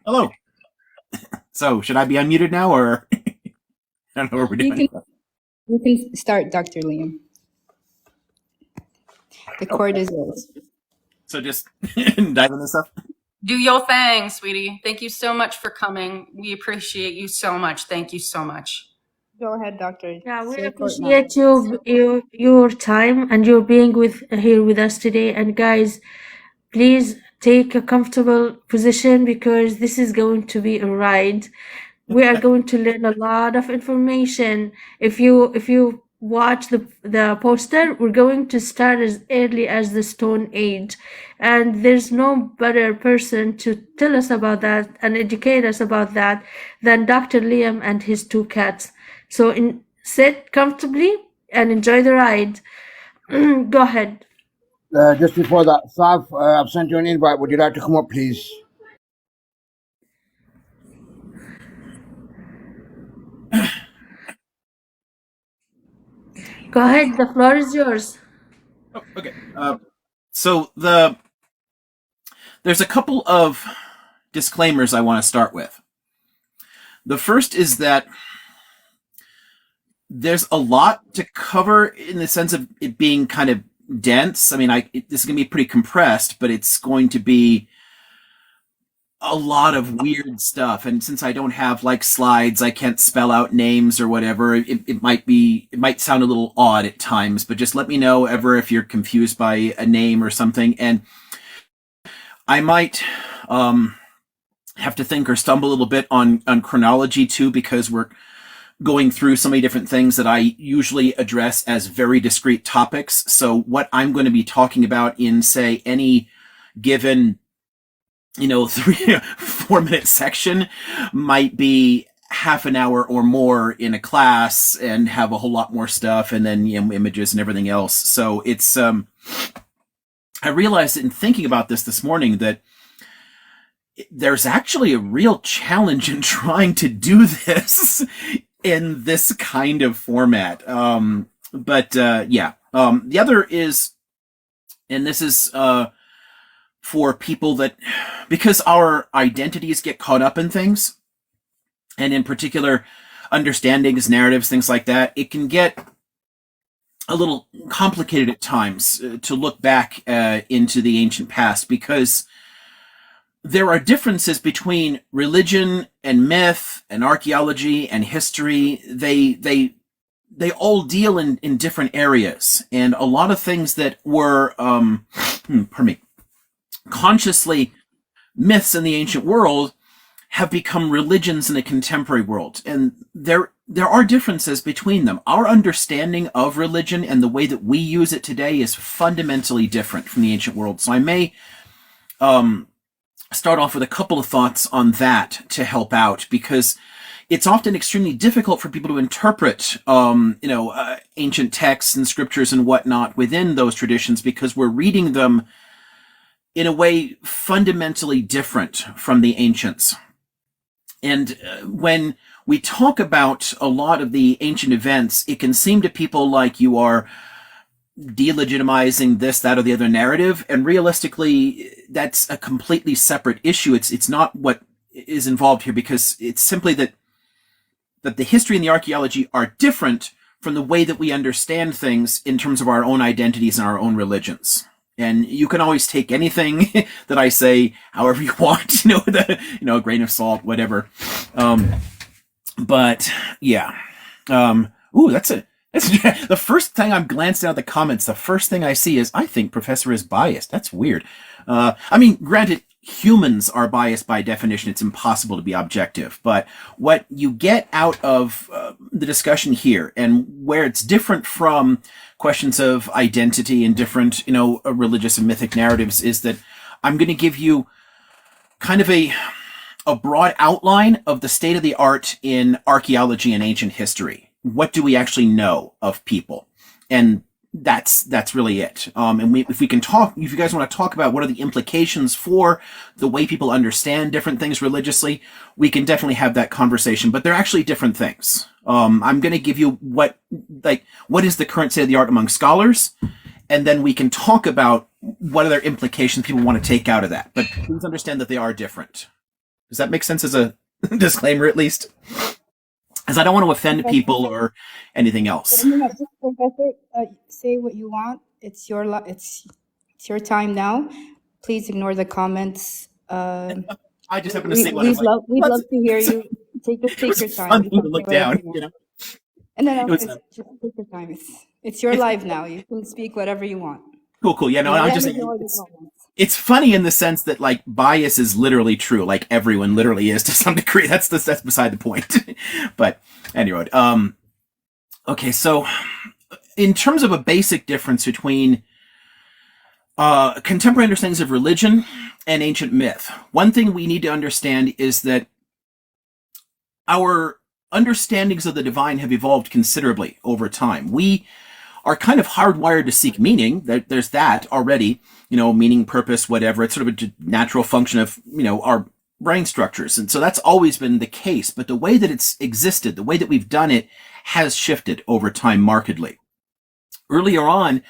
Hello. So, should I be unmuted now, or I don't know what we're You doing? can start, Dr. Liam. The court is yours. So just dive into stuff. Do your thing, sweetie. Thank you so much for coming. We appreciate you so much. Thank you so much. Go ahead, Doctor. Yeah, we Say court now. appreciate your time and your being here with us today. And guys, please take a comfortable position because this is going to be a ride. We are going to learn a lot of information. If you watch the poster, we're going to start as early as the Stone Age, and there's no better person to tell us about that and educate us about that than Dr. Liam and his two cats. So sit comfortably and enjoy the ride. Go ahead. Just before that, Sav, I've sent you an invite. Would you like to come up, please? Go ahead. The floor is yours. Oh, okay. So there's a couple of disclaimers I want to start with. The first is that there's a lot to cover in the sense of it being kind of dense. I mean, this is going to be pretty compressed, but it's going to be a lot of weird stuff. And since I don't have like slides, I can't spell out names or whatever. It might sound a little odd at times, but just let me know ever if you're confused by a name or something. And I might have to think or stumble a little bit on chronology too, because we're going through so many different things that I usually address as very discrete topics. So what I'm going to be talking about in, say, any given 3-4 minute section might be half an hour or more in a class and have a whole lot more stuff and then images and everything else. So it's I realized in thinking about this morning that there's actually a real challenge in trying to do this in this kind of format. The other is, and this is for people that, because our identities get caught up in things, and in particular understandings, narratives, things like that, it can get a little complicated at times to look back into the ancient past, because there are differences between religion and myth and archaeology and history. They all deal in different areas, and a lot of things that were consciously myths in the ancient world have become religions in the contemporary world, and there are differences between them. Our understanding of religion and the way that we use it today is fundamentally different from the ancient world. So I may start off with a couple of thoughts on that to help out, because it's often extremely difficult for people to interpret, ancient texts and scriptures and whatnot within those traditions, because we're reading them in a way fundamentally different from the ancients. And when we talk about a lot of the ancient events, it can seem to people like you are delegitimizing this, that, or the other narrative. And realistically, that's a completely separate issue. It's not what is involved here, because it's simply that the history and the archaeology are different from the way that we understand things in terms of our own identities and our own religions. And you can always take anything that I say however you want, with a grain of salt, whatever. But yeah. That's the first thing I'm glancing at the comments. The first thing I see is, I think Professor is biased. That's weird. Granted, humans are biased by definition. It's impossible to be objective. But what you get out of the discussion here, and where it's different from questions of identity and different, religious and mythic narratives, is that I'm going to give you kind of a broad outline of the state of the art in archaeology and ancient history. What do we actually know of people? And that's really it. If you guys want to talk about what are the implications for the way people understand different things religiously, we can definitely have that conversation, but they're actually different things. I'm going to give you what is the current state of the art among scholars, and then we can talk about what other implications people want to take out of that. But please understand that they are different. Does that make sense as a disclaimer, at least? As I don't want to offend people or anything else. Professor, say what you want. It's your it's your time now. Please ignore the comments. I just happen to see what I was like. We'd love to hear you. Take your time. Fun to look down, you know. And then Was, just take your time. It's your live now. You can speak whatever you want. cool. Yeah, no, I just. It's funny in the sense that like bias is literally true. Like everyone literally is to some degree. That's beside the point. But anyway, okay. So in terms of a basic difference between contemporary understandings of religion and ancient myth, one thing we need to understand is that our understandings of the divine have evolved considerably over time. We are kind of hardwired to seek meaning. There's that already, you know, meaning, purpose, whatever. It's sort of a natural function of, you know, our brain structures. And so that's always been the case. But the way that it's existed, the way that we've done it has shifted over time markedly. Earlier on,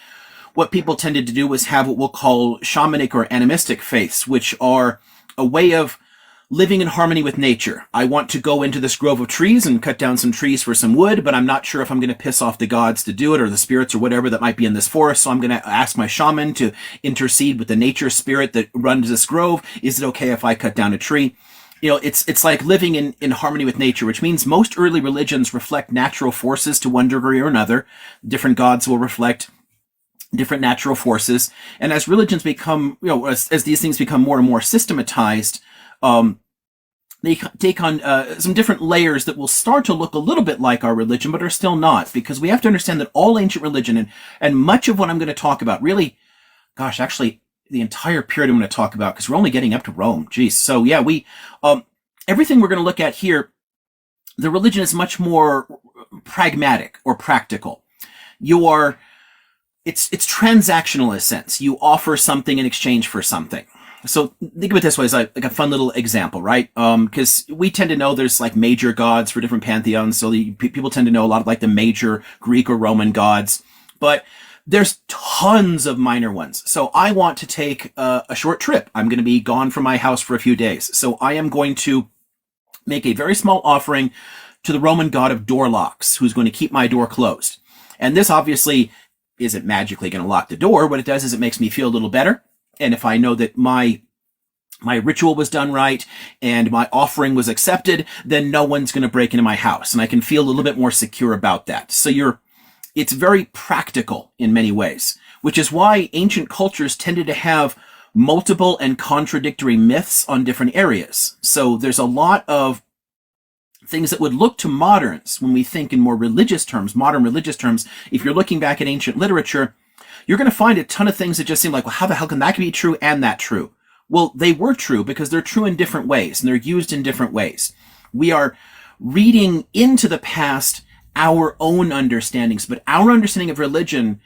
what people tended to do was have what we'll call shamanic or animistic faiths, which are a way of living in harmony with nature. I want to go into this grove of trees and cut down some trees for some wood, but I'm not sure if I'm going to piss off the gods to do it or the spirits or whatever that might be in this forest. So I'm going to ask my shaman to intercede with the nature spirit that runs this grove. Is it okay if I cut down a tree? You know, it's like living in harmony with nature, which means most early religions reflect natural forces to one degree or another. Different gods will reflect different natural forces. And as religions become, you know, as these things become more and more systematized, they take on some different layers that will start to look a little bit like our religion, but are still not, because we have to understand that all ancient religion and much of what I'm going to talk about, really, gosh, actually, the entire period I'm going to talk about, because we're only getting up to Rome. Geez. So yeah, everything we're going to look at here, the religion is much more pragmatic or practical. It's transactional in a sense. You offer something in exchange for something. So think of it this way, as like a fun little example, right? Because we tend to know there's like major gods for different pantheons. So people tend to know a lot of like the major Greek or Roman gods, but there's tons of minor ones. So I want to take a short trip. I'm going to be gone from my house for a few days. So I am going to make a very small offering to the Roman god of door locks, who's going to keep my door closed. And this obviously isn't magically going to lock the door. What it does is it makes me feel a little better. And if I know that my ritual was done right and my offering was accepted, then no one's going to break into my house. And I can feel a little bit more secure about that. So it's very practical in many ways, which is why ancient cultures tended to have multiple and contradictory myths on different areas. So there's a lot of things that would look to moderns when we think in more religious terms, modern religious terms. If you're looking back at ancient literature, you're going to find a ton of things that just seem like, well, how the hell can that be true and that true? Well, they were true because they're true in different ways and they're used in different ways. We are reading into the past our own understandings, but our understanding of religion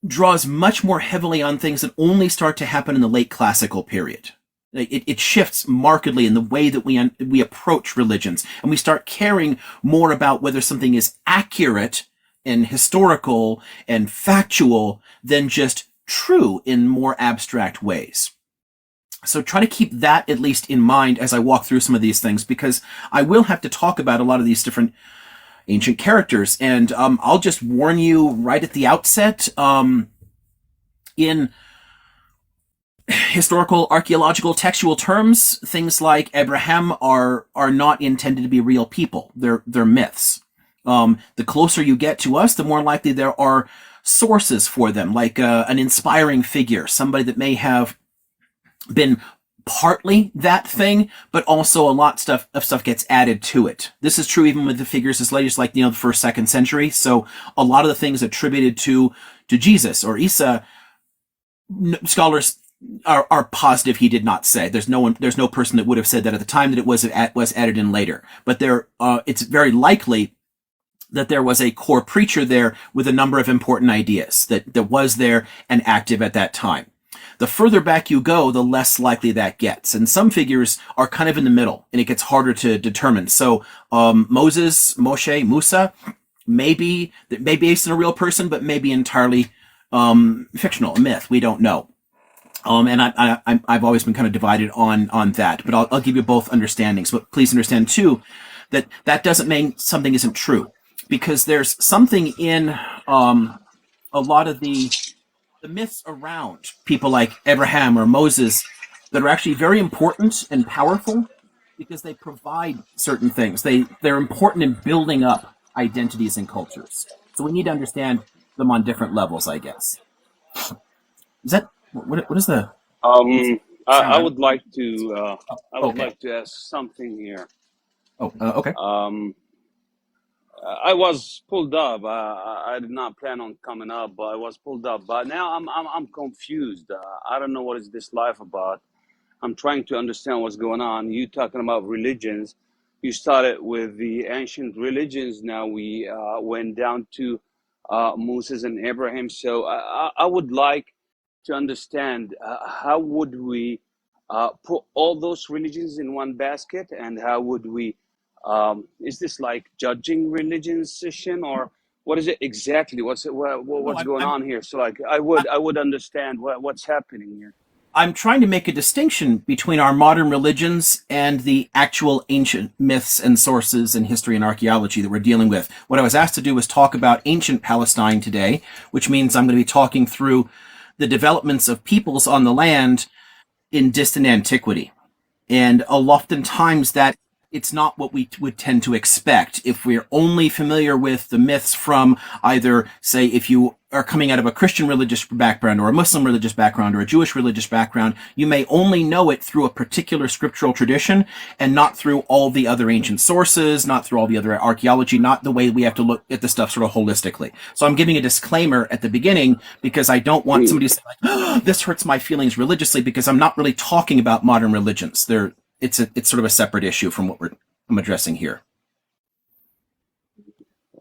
draws much more heavily on things that only start to happen in the late classical period. It shifts markedly in the way that we approach religions, and we start caring more about whether something is accurate and historical and factual than just true in more abstract ways. So try to keep that at least in mind as I walk through some of these things, because I will have to talk about a lot of these different ancient characters. And I'll just warn you right at the outset, in historical, archaeological, textual terms, things like Abraham are not intended to be real people. They're myths. The closer you get to us, the more likely there are sources for them, like an inspiring figure, somebody that may have been partly that thing, but also a lot of stuff gets added to it. This is true even with the figures as late as like, the 1st, 2nd century. So a lot of the things attributed to Jesus or Isa, scholars are positive he did not say. There's no person that would have said that at the time, that it was added in later. But it's very likely that there was a core preacher there with a number of important ideas that was there and active at that time. The further back you go, the less likely that gets. And some figures are kind of in the middle, and it gets harder to determine. So Moshe, Musa, may be based on a real person, but maybe entirely fictional, a myth. We don't know. And I've always been kind of divided on that, but I'll give you both understandings. But please understand too that that doesn't mean something isn't true, because there's something in a lot of the myths around people like Abraham or Moses that are actually very important and powerful because they provide certain things. They're important in building up identities and cultures. So we need to understand them on different levels, I guess. Is that what is the I sound? would like to Okay. ask something here. Okay. I was pulled up. I did not plan on coming up, but I was pulled up. But now I'm confused. I don't know what is this life about. I'm trying to understand what's going on. You talking about religions. You started with the ancient religions. Now we went down to Moses and Abraham. So I would like to understand how would we put all those religions in one basket, and how would we is this like judging religion session, or what is it exactly? What's No, what's going on here? So like I would understand what's happening here. I'm trying to make a distinction between our modern religions and the actual ancient myths and sources and history and archaeology that we're dealing with. What I was asked to do was talk about ancient Palestine today, which means I'm going to be talking through the developments of peoples on the land in distant antiquity. And oftentimes that it's not what we would tend to expect if we're only familiar with the myths from either, say, if you are coming out of a Christian religious background or a Muslim religious background or a Jewish religious background, you may only know it through a particular scriptural tradition and not through all the other ancient sources, not through all the other archaeology, not the way we have to look at the stuff sort of holistically. So I'm giving a disclaimer at the beginning because I don't want somebody to say, like, oh, this hurts my feelings religiously, because I'm not really talking about modern religions. It's sort of a separate issue from what I'm addressing here.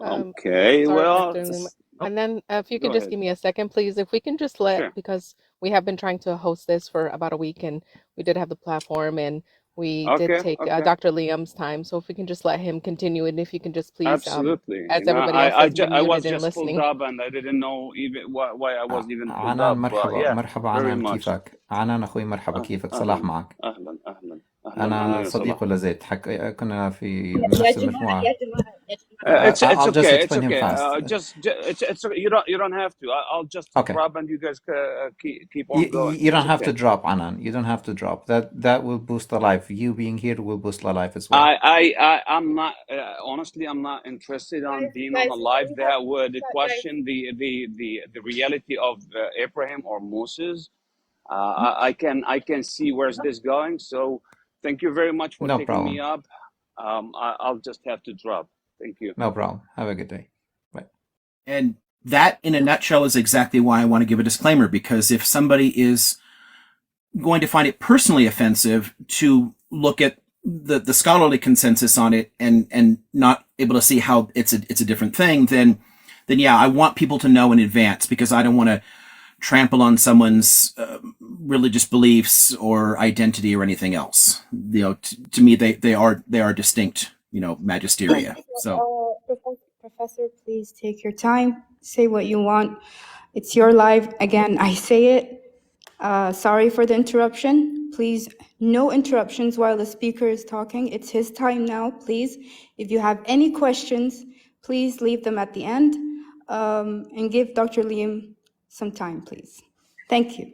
Okay, Sorry, well, Dr. Lima. And then if you go could just ahead. give me a second, please, if we can just Sure. because we have been trying to host this for about a week, and we did have the platform, and we did Okay, take okay. Dr. Liam's time. So if we can just let him continue, and if you can just please, Absolutely. as You know, everybody else has been I was muted and just pulled listening. up, and I didn't know even why I was even pulled عنان up. But مرحبا yeah, مرحبا very عنان much. كيفك؟ عنان أخوي مرحبا كيفك؟ صلاح أهلا معك. أهلا أهلا أهلا أنا أهلا يا صلاح. صديق لزيد كنا في يا نفس جماعة المجموعة. يا جماعة يا جماعة It's I'll just okay. It's explain him okay. fast. It's okay. You don't have to. I'll just Okay. drop, and you guys keep on going. You don't It's have to okay. drop, Anan. You don't have to drop. That will boost the life. You being here will boost the life as well. I'm not honestly. I'm not interested on being on guys, a we live have that would guys. question the reality of Abraham or Moses. I can see where's this going. So thank you very much for No taking me problem. up. I'll just have to drop. Thank you. No problem. Have a good day. Bye. And that, in a nutshell, is exactly why I want to give a disclaimer, because if somebody is going to find it personally offensive to look at the scholarly consensus on it and not able to see how it's a different thing, then yeah, I want people to know in advance, because I don't want to trample on someone's religious beliefs or identity or anything else. You know, to me, they are distinct, magisteria. So Professor, please take your time. Say what you want. It's your live. Again, I say it. Sorry for the interruption. Please, no interruptions while the speaker is talking. It's his time now, please. If you have any questions, please leave them at the end, and give Dr. Liam some time, please. Thank you.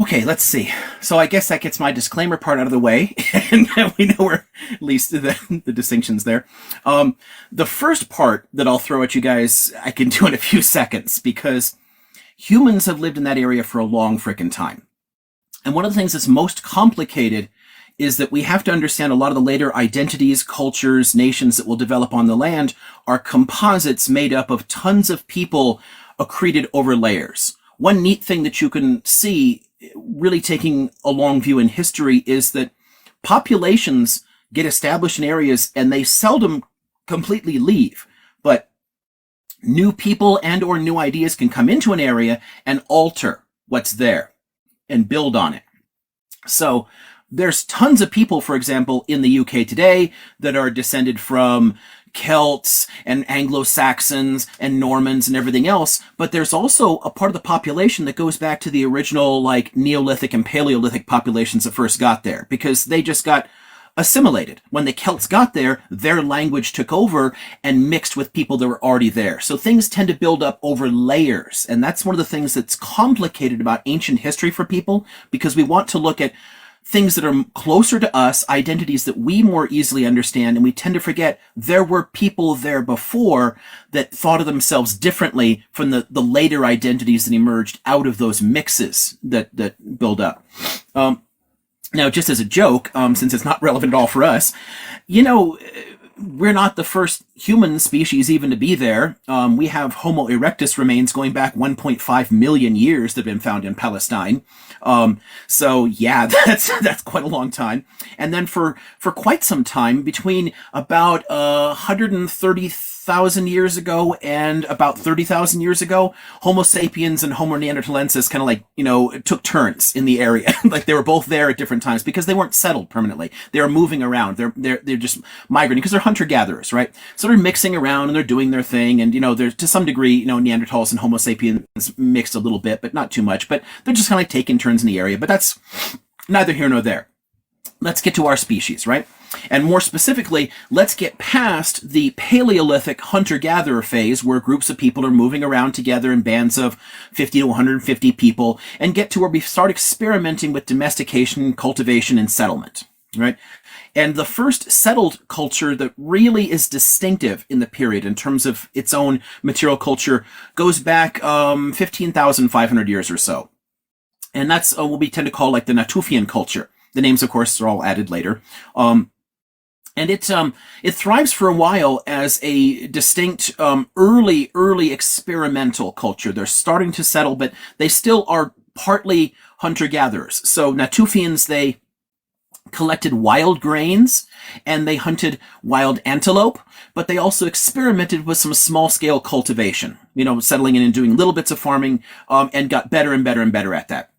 okay, let's see. So I guess that gets my disclaimer part out of the way, and we know where at least the distinctions there. The first part that I'll throw at you guys, I can do in a few seconds, because humans have lived in that area for a long frickin' time. And one of the things that's most complicated is that we have to understand a lot of the later identities, cultures, nations that will develop on the land are composites made up of tons of people accreted over layers. One neat thing that you can see, really taking a long view in history, is that populations get established in areas and they seldom completely leave. But new people and or new ideas can come into an area and alter what's there and build on it. So there's tons of people, for example, in the UK today that are descended from Celts and Anglo-Saxons and Normans and everything else, but there's also a part of the population that goes back to the original like Neolithic and Paleolithic populations that first got there, because they just got assimilated. When the Celts got there, their language took over and mixed with people that were already there. So things tend to build up over layers. And that's one of the things that's complicated about ancient history for people, because we want to look at things that are closer to us, identities that we more easily understand, and we tend to forget there were people there before that thought of themselves differently from the later identities that emerged out of those mixes that build up. Now, just as a joke, since it's not relevant at all for us, we're not the first human species even to be there. We have Homo erectus remains going back 1.5 million years that have been found in Palestine. So yeah, that's quite a long time. And then for quite some time, between about 130,000 years ago and about 30,000 years ago, Homo sapiens and Homo neanderthalensis kind of like, took turns in the area. Like they were both there at different times because they weren't settled permanently. They were moving around. They're just migrating because they're hunter-gatherers, right? So they're mixing around and they're doing their thing. And, there's to some degree, Neanderthals and Homo sapiens mixed a little bit, but not too much. But they're just kind of like taking turns in the area. But that's neither here nor there. Let's get to our species, right? And more specifically, let's get past the Paleolithic hunter-gatherer phase where groups of people are moving around together in bands of 50 to 150 people and get to where we start experimenting with domestication, cultivation, and settlement, right? And the first settled culture that really is distinctive in the period in terms of its own material culture goes back 15,500 years or so. And that's what we tend to call like the Natufian culture. The names, of course, are all added later. And it thrives for a while as a distinct early experimental culture. They're starting to settle, but they still are partly hunter-gatherers. So Natufians, they collected wild grains and they hunted wild antelope, but they also experimented with some small-scale cultivation, settling in and doing little bits of farming, and got better and better and better at that.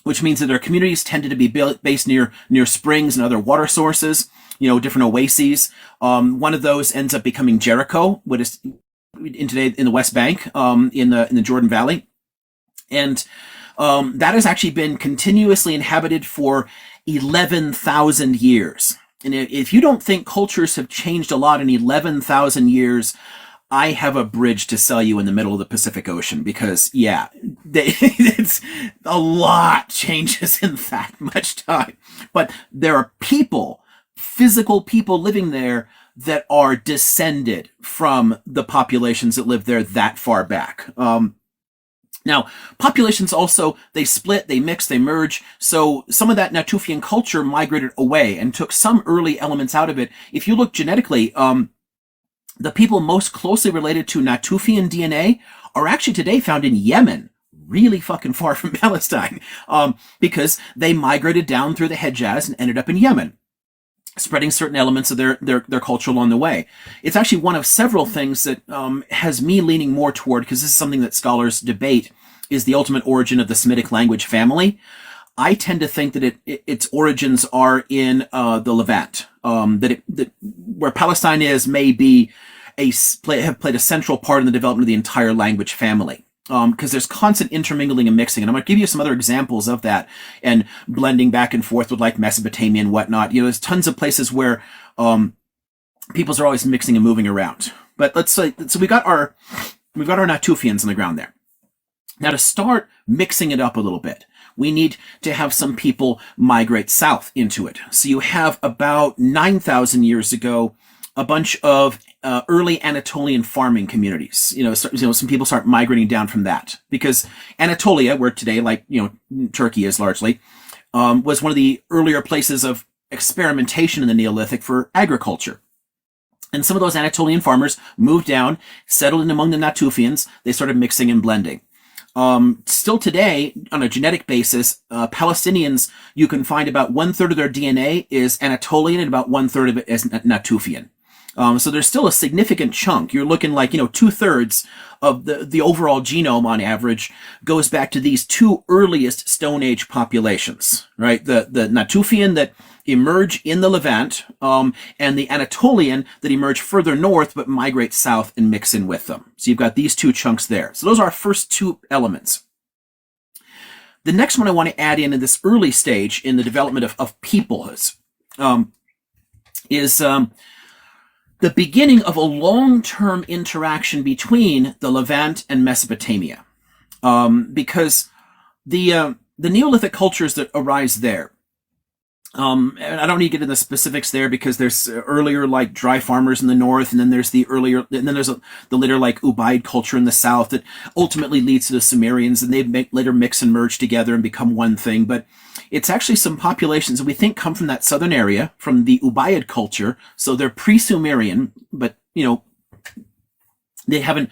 Which means that their communities tended to be based near springs and other water sources, different oases. One of those ends up becoming Jericho, what is today in the West Bank, in the Jordan Valley. And that has actually been continuously inhabited for 11,000 years. And if you don't think cultures have changed a lot in 11,000 years, I have a bridge to sell you in the middle of the Pacific Ocean because, yeah, it's a lot changes in that much time. But there are people, physical people living there that are descended from the populations that lived there that far back. Now, populations also, they split, they mix, they merge. So some of that Natufian culture migrated away and took some early elements out of it. If you look genetically, the people most closely related to Natufian DNA are actually today found in Yemen, really fucking far from Palestine, because they migrated down through the Hejaz and ended up in Yemen, spreading certain elements of their culture along the way. It's actually one of several things that has me leaning more toward, because this is something that scholars debate, is the ultimate origin of the Semitic language family. I tend to think that its origins are in the Levant, that where Palestine is may be have played a central part in the development of the entire language family. Because there's constant intermingling and mixing. And I'm going to give you some other examples of that and blending back and forth with like Mesopotamia and whatnot. There's tons of places where peoples are always mixing and moving around. But let's say, so we've got our Natufians on the ground there. Now to start mixing it up a little bit, we need to have some people migrate south into it. So you have about 9,000 years ago, a bunch of early Anatolian farming communities. Some people start migrating down from that because Anatolia, where today, Turkey is largely, was one of the earlier places of experimentation in the Neolithic for agriculture. And some of those Anatolian farmers moved down, settled in among the Natufians. They started mixing and blending. Still today, on a genetic basis, Palestinians, you can find about 1/3 of their DNA is Anatolian and about 1/3 of it is Natufian. So there's still a significant chunk. You're looking like, 2/3 of the overall genome on average goes back to these two earliest Stone Age populations, right? The Natufian that emerge in the Levant, and the Anatolian that emerge further north but migrate south and mix in with them. So you've got these two chunks there. So those are our first two elements. The next one I want to add in this early stage in the development of peoplehoods is the beginning of a long-term interaction between the Levant and Mesopotamia, because the Neolithic cultures that arise there, and I don't need to get into the specifics there because there's earlier like dry farmers in the north, and then there's the later like Ubaid culture in the south that ultimately leads to the Sumerians, and they later mix and merge together and become one thing. But it's actually some populations that we think come from that southern area, from the Ubaid culture. So they're pre-Sumerian, but they haven't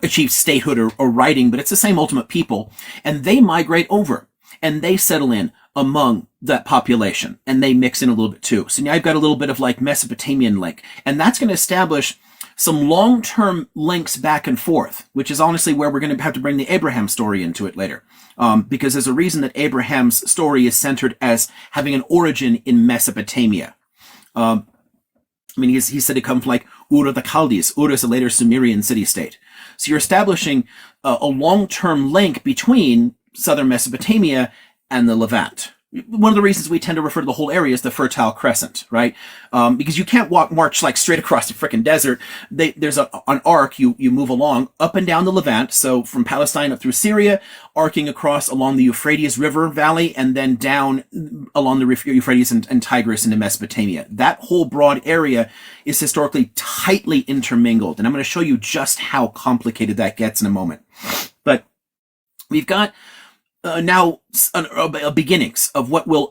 achieved statehood or writing, but it's the same ultimate people, and they migrate over and they settle in among that population, and they mix in a little bit too. So now I've got a little bit of like Mesopotamian link, and that's going to establish some long-term links back and forth, which is honestly where we're going to have to bring the Abraham story into it later, because there's a reason that Abraham's story is centered as having an origin in Mesopotamia. He's said to come from like Ur of the Chaldees. Ur is a later Sumerian city-state. So you're establishing a long-term link between southern Mesopotamia and the Levant. One of the reasons we tend to refer to the whole area as the Fertile Crescent, right? Because you can't march like straight across the frickin' desert. There's an arc, you move along up and down the Levant, so from Palestine up through Syria, arcing across along the Euphrates River Valley, and then down along the Euphrates and Tigris into Mesopotamia. That whole broad area is historically tightly intermingled, and I'm going to show you just how complicated that gets in a moment. But we've got now beginnings of what will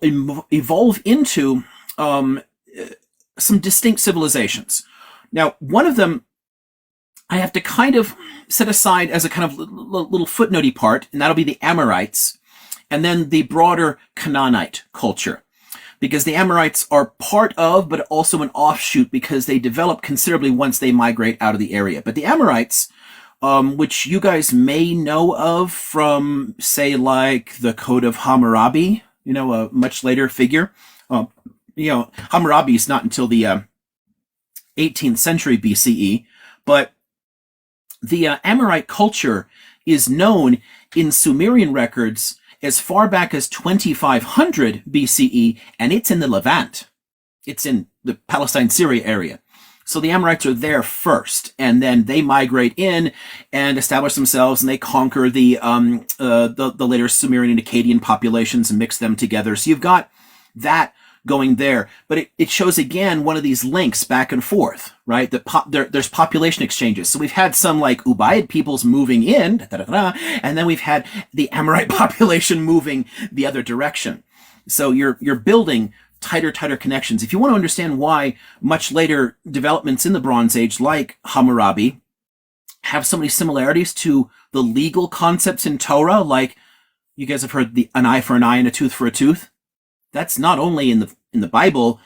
evolve into some distinct civilizations. Now, one of them I have to kind of set aside as a kind of little footnotey part, and that'll be the Amorites, and then the broader Canaanite culture. Because the Amorites are part of, but also an offshoot, because they develop considerably once they migrate out of the area. But the Amorites, which you guys may know of from, say, like the Code of Hammurabi, a much later figure. Hammurabi is not until the 18th century BCE, but the Amorite culture is known in Sumerian records as far back as 2500 BCE, and it's in the Levant. It's in the Palestine-Syria area. So the Amorites are there first, and then they migrate in and establish themselves, and they conquer the later Sumerian and Akkadian populations and mix them together. So you've got that going there, but it shows again one of these links back and forth, right? There's population exchanges. So we've had some like Ubaid peoples moving in, and then we've had the Amorite population moving the other direction. So you're building tighter connections. If you want to understand why much later developments in the Bronze Age, like Hammurabi, have so many similarities to the legal concepts in Torah, like you guys have heard an eye for an eye and a tooth for a tooth. That's not only in the Bible,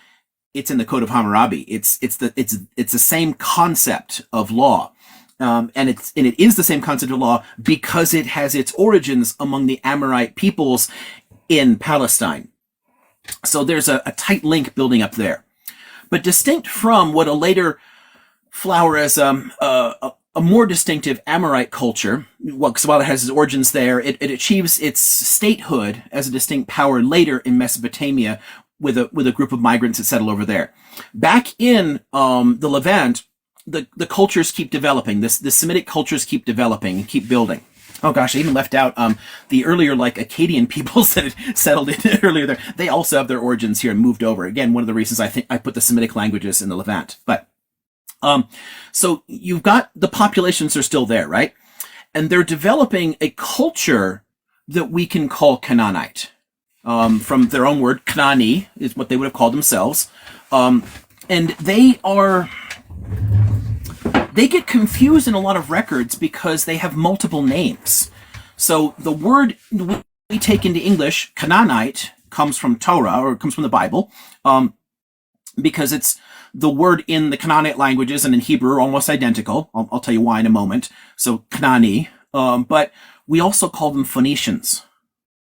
it's in the Code of Hammurabi. It's the same concept of law. And it is the same concept of law because it has its origins among the Amorite peoples in Palestine. So there's a tight link building up there. But distinct from what a later flower as a more distinctive Amorite culture, because while it has its origins there, it achieves its statehood as a distinct power later in Mesopotamia with a group of migrants that settle over there. Back in the Levant, the cultures keep developing. The Semitic cultures keep developing and keep building. Oh gosh, I even left out the earlier like Akkadian peoples that had settled in earlier there. They also have their origins here and moved over. Again, one of the reasons I think I put the Semitic languages in the Levant. But so you've got the populations are still there, right? And they're developing a culture that we can call Canaanite. From their own word, Canaani is what they would have called themselves. And they get confused in a lot of records because they have multiple names. So the word we take into English, Canaanite, comes from Torah, or comes from the Bible. because it's the word in the Canaanite languages and in Hebrew are almost identical. I'll tell you why in a moment. So Canaani, but we also call them Phoenicians,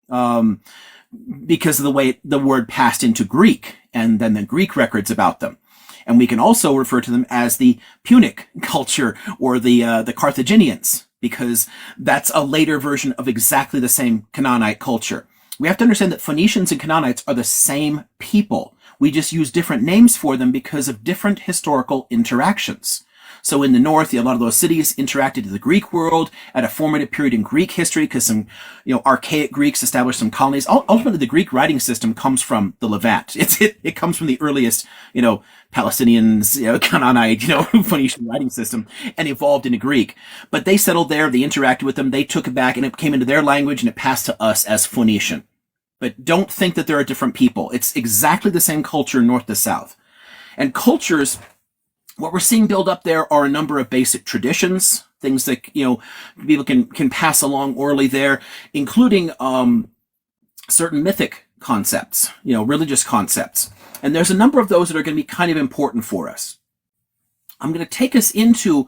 because of the way the word passed into Greek and then the Greek records about them. And we can also refer to them as the Punic culture or the Carthaginians, because that's a later version of exactly the same Canaanite culture. We have to understand that Phoenicians and Canaanites are the same people. We just use different names for them because of different historical interactions. So in the north, a lot of those cities interacted with the Greek world at a formative period in Greek history because some, archaic Greeks established some colonies. Ultimately, the Greek writing system comes from the Levant. It comes from the earliest, Palestinians, Canaanite, Phoenician writing system and evolved into Greek. But they settled there, they interacted with them, they took it back and it came into their language and it passed to us as Phoenician. But don't think that there are different people. It's exactly the same culture north to south. And cultures, what we're seeing build up there are a number of basic traditions, things that, people can pass along orally there, including certain mythic concepts, religious concepts. And there's a number of those that are going to be kind of important for us. I'm going to take us into,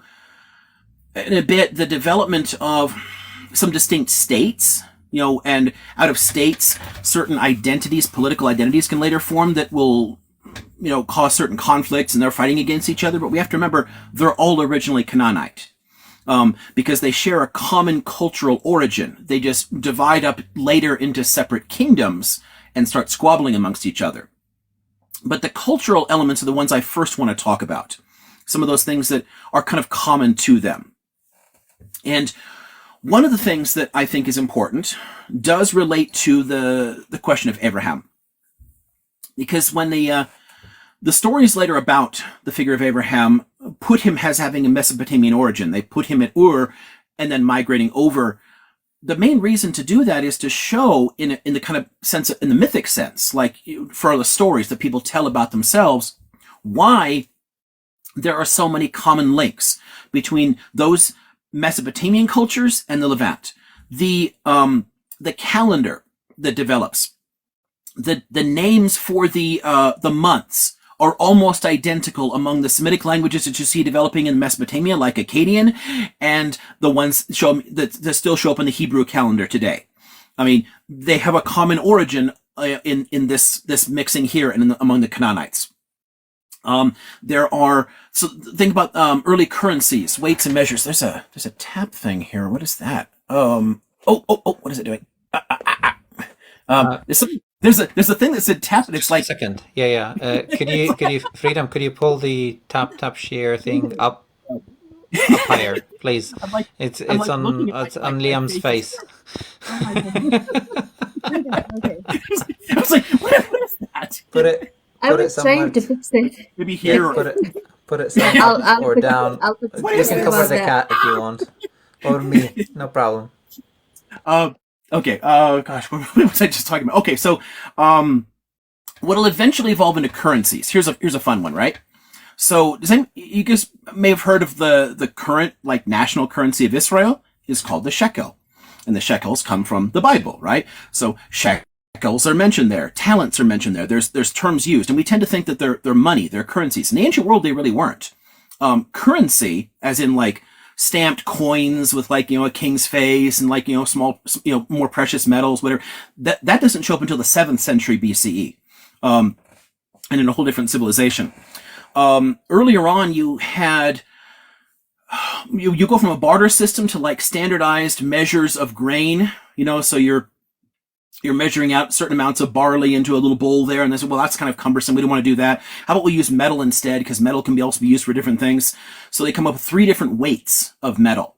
in a bit, the development of some distinct states, and out of states, certain identities, political identities can later form that will cause certain conflicts and they're fighting against each other. But we have to remember they're all originally Canaanite, because they share a common cultural origin. They just divide up later into separate kingdoms and start squabbling amongst each other. But the cultural elements are the ones I first want to talk about. Some of those things that are kind of common to them. And one of the things that I think is important does relate to the question of Abraham. Because when the stories later about the figure of Abraham put him as having a Mesopotamian origin, they put him at Ur and then migrating over. The main reason to do that is to show in the kind of sense, in the mythic sense, like for the stories that people tell about themselves, why there are so many common links between those Mesopotamian cultures and the Levant. The calendar that develops, the names for the months are almost identical among the Semitic languages that you see developing in Mesopotamia, like Akkadian, and the ones that still show up in the Hebrew calendar today. I mean, they have a common origin in this mixing here and among the Canaanites. So think about early currencies, weights and measures. There's a tap thing here. What is that? What is it doing? There's a thing that said tap, and it's like Second. Yeah. Can you Freedom? Could you pull the tap share thing up higher, please? It's on Liam's face. Okay. I was like, what is that? Put it trying somewhere. to fix it. Maybe here. Put it somewhere I'll or fix it. down. I'll fix it. You can Sorry cover about the that. cat if you want, or me. No problem. Okay. Gosh, what was I just talking about? Okay, so what'll eventually evolve into currencies. Here's a fun one, right? So you guys may have heard of the current national currency of Israel is called the shekel, and the shekels come from the Bible, right? So shekels are mentioned there, talents are mentioned there. There's terms used, and we tend to think that they're money, they're currencies. In the ancient world, they really weren't. Currency, as in stamped coins with a king's face and small, more precious metals, whatever. That doesn't show up until the 7th century BCE, and in a whole different civilization. Earlier on, you had you go from a barter system to standardized measures of grain. So you're measuring out certain amounts of barley into a little bowl there, and they said, well, that's kind of cumbersome. We don't want to do that. How about we use metal instead? Because metal can also be used for different things. So they come up with 3 different weights of metal.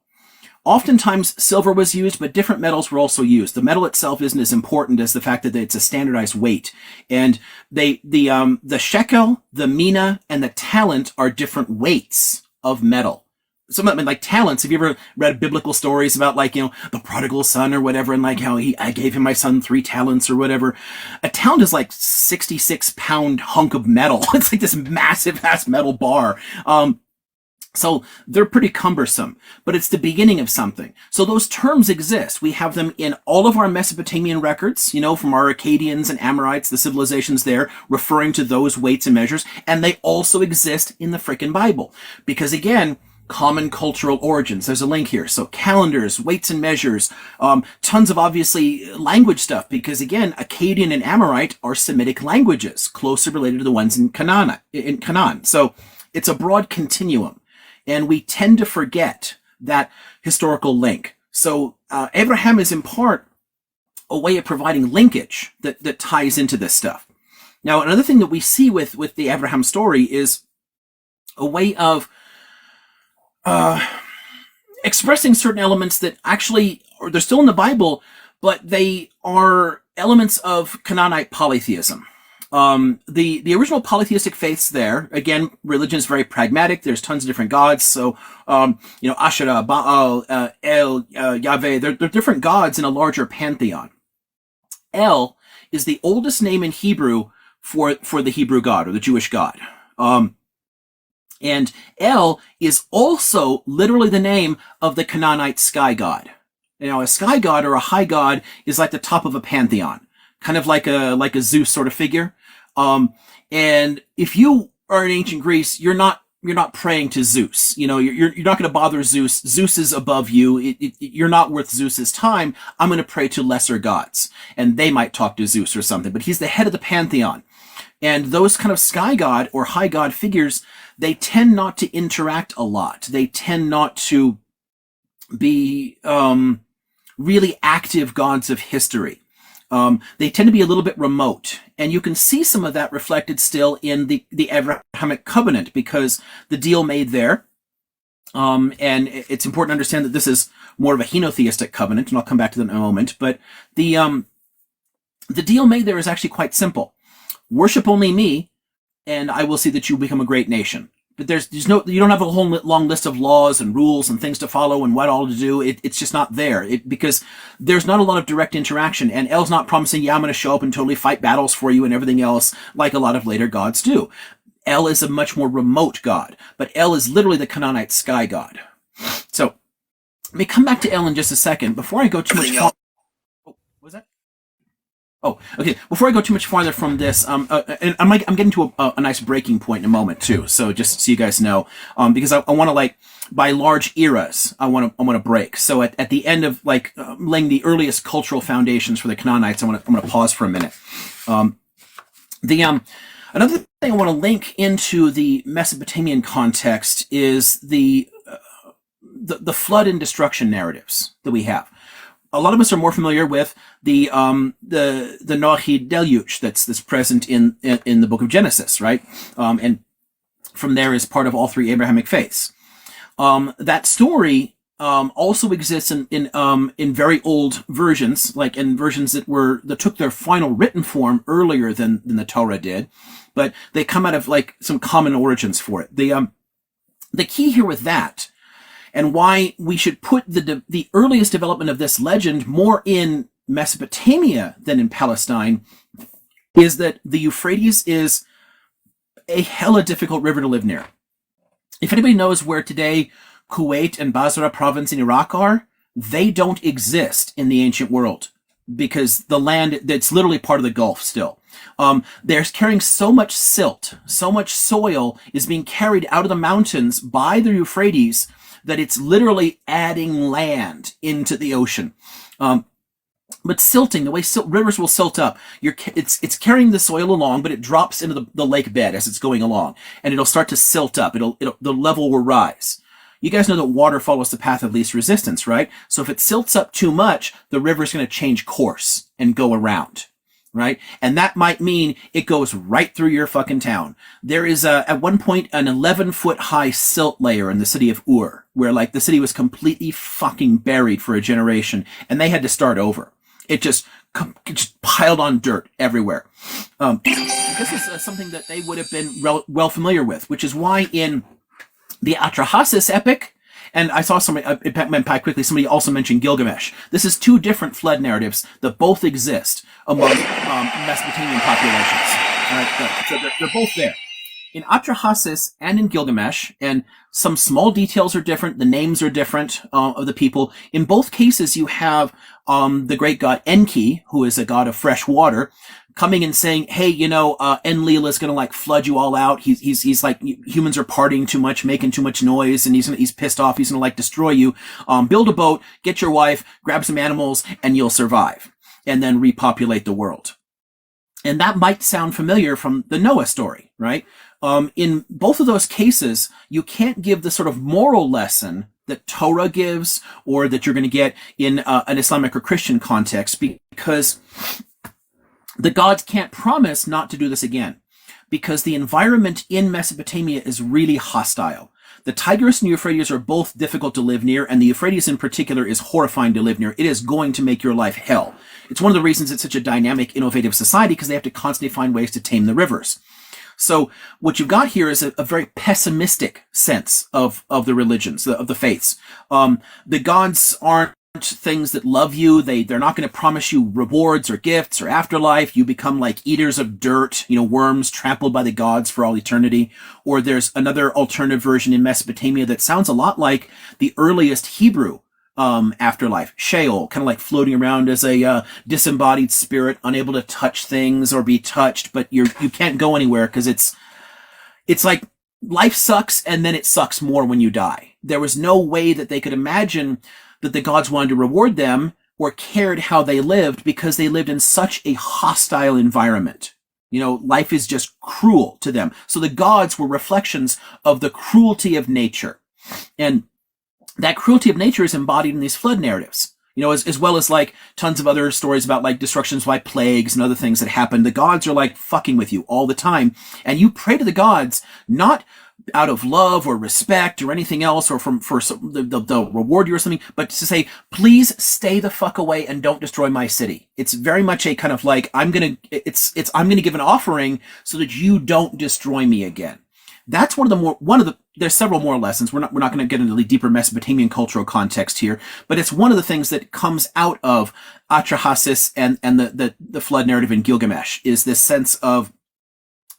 Oftentimes silver was used, but different metals were also used. The metal itself isn't as important as the fact that it's a standardized weight. And the shekel, the mina, and the talent are different weights of metal. Some of them, talents. Have you ever read biblical stories about the prodigal son or whatever, and how I gave him my son 3 talents or whatever? A talent is 66-pound hunk of metal. It's this massive ass metal bar. So they're pretty cumbersome, but it's the beginning of something. So those terms exist. We have them in all of our Mesopotamian records, from our Akkadians and Amorites, the civilizations there, referring to those weights and measures. And they also exist in the frickin' Bible. Because again, common cultural origins. There's a link here. So calendars, weights and measures, tons of obviously language stuff. Because again, Akkadian and Amorite are Semitic languages, closely related to the ones in Canaan. So it's a broad continuum. And we tend to forget that historical link. So Abraham is in part a way of providing linkage that ties into this stuff. Now, another thing that we see with the Abraham story is a way of expressing certain elements that actually, or they're still in the Bible, but they are elements of Canaanite polytheism. The original polytheistic faiths there, again, religion is very pragmatic. There's tons of different gods. So, Asherah, Baal, El, Yahweh, they're different gods in a larger pantheon. El is the oldest name in Hebrew for the Hebrew God or the Jewish God. And El is also literally the name of the Canaanite sky god. A sky god or a high god is like the top of a pantheon, kind of like a Zeus sort of figure. And if you are in ancient Greece, you're not praying to Zeus. You're not going to bother Zeus. Zeus is above you. You're not worth Zeus's time. I'm going to pray to lesser gods, and they might talk to Zeus or something, but he's the head of the pantheon. And those kind of sky god or high god figures, they tend not to interact a lot. They tend not to be, really active gods of history. They tend to be a little bit remote, and you can see some of that reflected still in the Abrahamic covenant, because the deal made there, and it's important to understand that this is more of a henotheistic covenant, and I'll come back to that in a moment, but the deal made there is actually quite simple. Worship only me, and I will see that you become a great nation. But you don't have a whole long list of laws and rules and things to follow and what all to do. It's just not there because there's not a lot of direct interaction. And El's not promising, I'm going to show up and totally fight battles for you and everything else like a lot of later gods do. El is a much more remote god, but El is literally the Canaanite sky god. So let me come back to El in just a second. Before I go too much farther. Oh, what was that? Oh, okay. Before I go too much farther from this, and I'm getting to a nice breaking point in a moment too. So just so you guys know, because I want to by large eras, I want to break. So at the end of laying the earliest cultural foundations for the Canaanites, I'm going to pause for a minute. Another thing I want to link into the Mesopotamian context is the flood and destruction narratives that we have. A lot of us are more familiar with the Noachi deluge that's present in the book of Genesis, right? And from there is part of all three Abrahamic faiths. That story also exists in very old versions, like in versions that took their final written form earlier than the Torah did, but they come out of some common origins for it. The key here with that, and why we should put the earliest development of this legend more in Mesopotamia than in Palestine, is that the Euphrates is a hella difficult river to live near. If anybody knows where today Kuwait and Basra province in Iraq are, they don't exist in the ancient world because the land that's literally part of the Gulf still. They're carrying so much silt, so much soil is being carried out of the mountains by the Euphrates that it's literally adding land into the ocean. But silting, the way rivers will silt up, it's carrying the soil along, but it drops into the lake bed as it's going along, and it'll start to silt up. The level will rise. You guys know that water follows the path of least resistance, right? So if it silts up too much, the river's going to change course and go around, right? And that might mean it goes right through your fucking town. There is at one point an 11-foot high silt layer in the city of Ur, where the city was completely fucking buried for a generation, and they had to start over. It just piled on dirt everywhere. This is something that they would have been well familiar with, which is why in the Atrahasis epic, and I saw somebody, it went by quickly, somebody also mentioned Gilgamesh. This is two different flood narratives that both exist among Mesopotamian populations. Right? So they're both there. in Atrahasis and in Gilgamesh, and some small details are different, the names are different of the people. In both cases, you have the great god Enki, who is a god of fresh water, coming and saying, hey, Enlil is going to flood you all out. He's like, humans are partying too much, making too much noise, and he's pissed off. He's going to destroy you. Build a boat, get your wife, grab some animals, and you'll survive. And then repopulate the world. And that might sound familiar from the Noah story, right? In both of those cases, you can't give the sort of moral lesson that Torah gives or that you're going to get in an Islamic or Christian context, because the gods can't promise not to do this again, because the environment in Mesopotamia is really hostile. The Tigris and Euphrates are both difficult to live near, and the Euphrates in particular is horrifying to live near. It is going to make your life hell. It's one of the reasons it's such a dynamic, innovative society, because they have to constantly find ways to tame the rivers. So what you've got here is a very pessimistic sense of the religions, of the faiths. The gods aren't things that love you. They're not going to promise you rewards or gifts or afterlife. You become like eaters of dirt, worms trampled by the gods for all eternity. Or there's another alternative version in Mesopotamia that sounds a lot like the earliest Hebrew afterlife, Sheol, kind of like floating around as a disembodied spirit, unable to touch things or be touched, but you can't go anywhere because it's like life sucks, and then it sucks more when you die. There was no way that they could imagine that the gods wanted to reward them or cared how they lived, because they lived in such a hostile environment. Life is just cruel to them. So the gods were reflections of the cruelty of nature. And that cruelty of nature is embodied in these flood narratives, as well as tons of other stories about destructions by plagues and other things that happen. The gods are fucking with you all the time. And you pray to the gods, not out of love or respect or anything else, or they'll reward you or something, but to say, please stay the fuck away and don't destroy my city. It's very much a kind of I'm gonna give an offering so that you don't destroy me again. That's there's several more lessons. We're not going to get into the deeper Mesopotamian cultural context here, but it's one of the things that comes out of Atrahasis and the flood narrative in Gilgamesh, is this sense of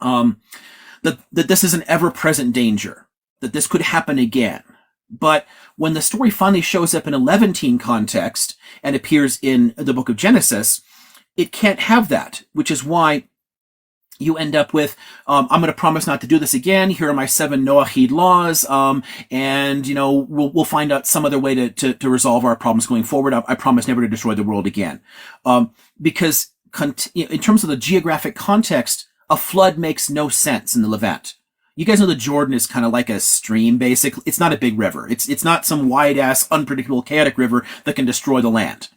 that this is an ever-present danger, that this could happen again. But when the story finally shows up in a Levantine context and appears in the book of Genesis, it can't have that, which is why you end up with, I'm going to promise not to do this again. Here are my 7 Noahide laws. And, we'll find out some other way to resolve our problems going forward. I promise never to destroy the world again. Because in terms of the geographic context, a flood makes no sense in the Levant. You guys know the Jordan is kind of like a stream, basically. It's not a big river. It's not some wide-ass, unpredictable, chaotic river that can destroy the land.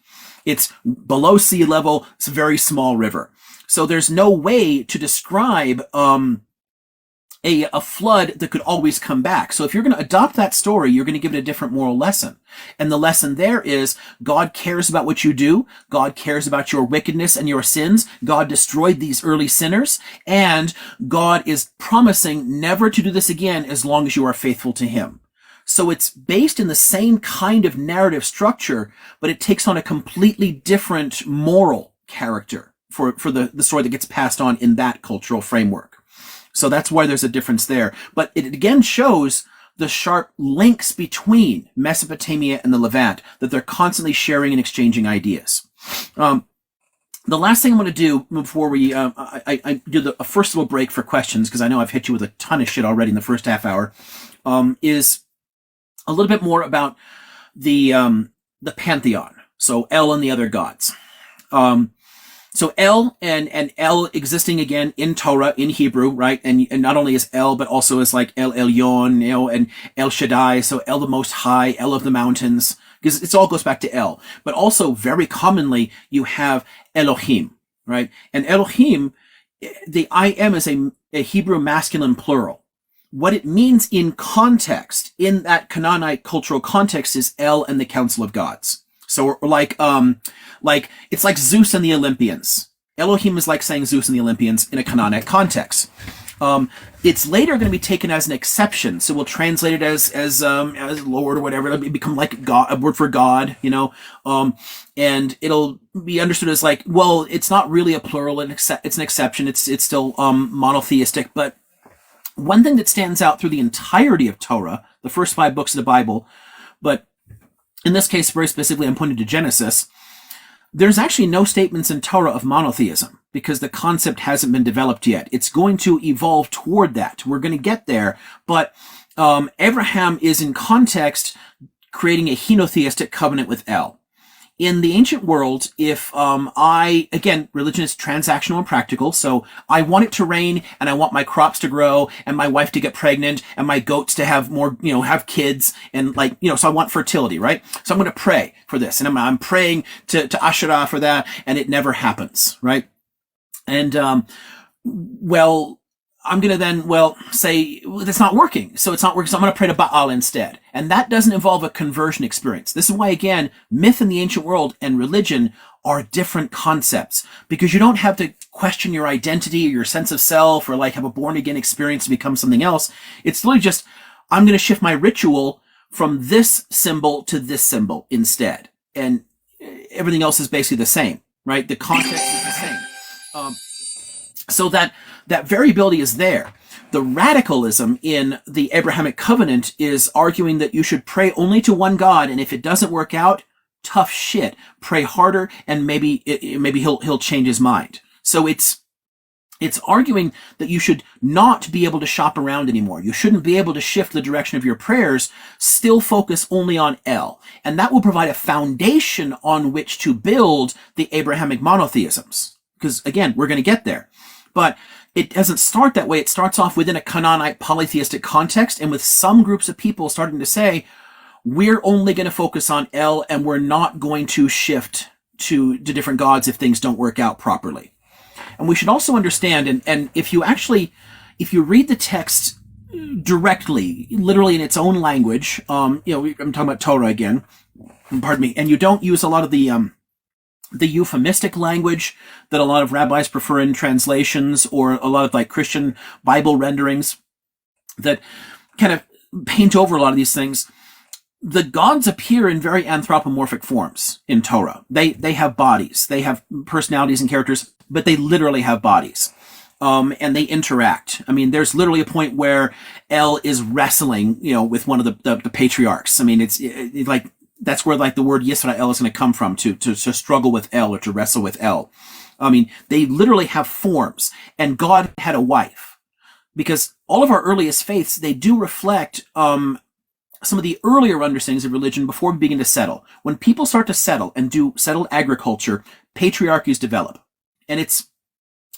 It's below sea level. It's a very small river. So there's no way to describe a flood that could always come back. So if you're going to adopt that story, you're going to give it a different moral lesson. And the lesson there is God cares about what you do. God cares about your wickedness and your sins. God destroyed these early sinners, and God is promising never to do this again as long as you are faithful to him. So it's based in the same kind of narrative structure, but it takes on a completely different moral character for the story that gets passed on in that cultural framework. So that's why there's a difference there. But it again shows the sharp links between Mesopotamia and the Levant, that they're constantly sharing and exchanging ideas. The last thing I'm going to do before we I do a first little break for questions, because I know I've hit you with a ton of shit already in the first half hour, is a little bit more about the pantheon. So El and the other gods. So El and El existing again in Torah, in Hebrew, right? And not only is El, but also is like El Elyon, and El Shaddai. So El the Most High, El of the Mountains, because it all goes back to El. But also very commonly you have Elohim, right? And Elohim, the I am is a Hebrew masculine plural. What it means in context, in that Canaanite cultural context, is El and the Council of Gods. So like it's like Zeus and the Olympians. Elohim is like saying Zeus and the Olympians in a Canaanite context. It's later going to be taken as an exception, so we'll translate it as Lord or whatever. It'll become like God, a word for God, and it'll be understood as like, well, it's not really a plural. It's an exception. It's still monotheistic, but One thing that stands out through the entirety of Torah, the first 5 books of the Bible, but in this case, very specifically, I'm pointing to Genesis, there's actually no statements in Torah of monotheism because the concept hasn't been developed yet. It's going to evolve toward that. We're going to get there, but Abraham is in context creating a henotheistic covenant with El. In the ancient world, if again, religion is transactional and practical, so I want it to rain, and I want my crops to grow, and my wife to get pregnant, and my goats to have more, have kids, and so I want fertility, right? So I'm going to pray for this, and I'm praying to Asherah for that, and it never happens, right? And, I'm going to then, say, that's not working. So it's not working. So I'm going to pray to Baal instead. And that doesn't involve a conversion experience. This is why, again, myth in the ancient world and religion are different concepts, because you don't have to question your identity or your sense of self or have a born again experience to become something else. It's literally just, I'm going to shift my ritual from this symbol to this symbol instead. And everything else is basically the same, right? The context is the same. So that variability is there. The radicalism in the Abrahamic covenant is arguing that you should pray only to one God, and if it doesn't work out, tough shit. Pray harder, and maybe he'll change his mind. So it's arguing that you should not be able to shop around anymore. You shouldn't be able to shift the direction of your prayers, still focus only on El. And that will provide a foundation on which to build the Abrahamic monotheisms. Because again, we're going to get there. But it doesn't start that way. It starts off within a Canaanite polytheistic context, and with some groups of people starting to say, we're only going to focus on El, and we're not going to shift to different gods if things don't work out properly. And we should also understand, and if you read the text directly, literally in its own language, I'm talking about Torah again, pardon me, and you don't use a lot of the euphemistic language that a lot of rabbis prefer in translations, or a lot of Christian Bible renderings that kind of paint over a lot of these things. The gods appear in very anthropomorphic forms in Torah. They have bodies, they have personalities and characters, but they literally have bodies. And they interact. I mean, there's literally a point where El is wrestling, with one of the patriarchs. I mean, it's that's where the word Yisrael is going to come from, to struggle with El or to wrestle with El. I mean, they literally have forms, and God had a wife, because all of our earliest faiths, they do reflect some of the earlier understandings of religion before we begin to settle. When people start to settle and do settled agriculture, patriarchies develop, and it's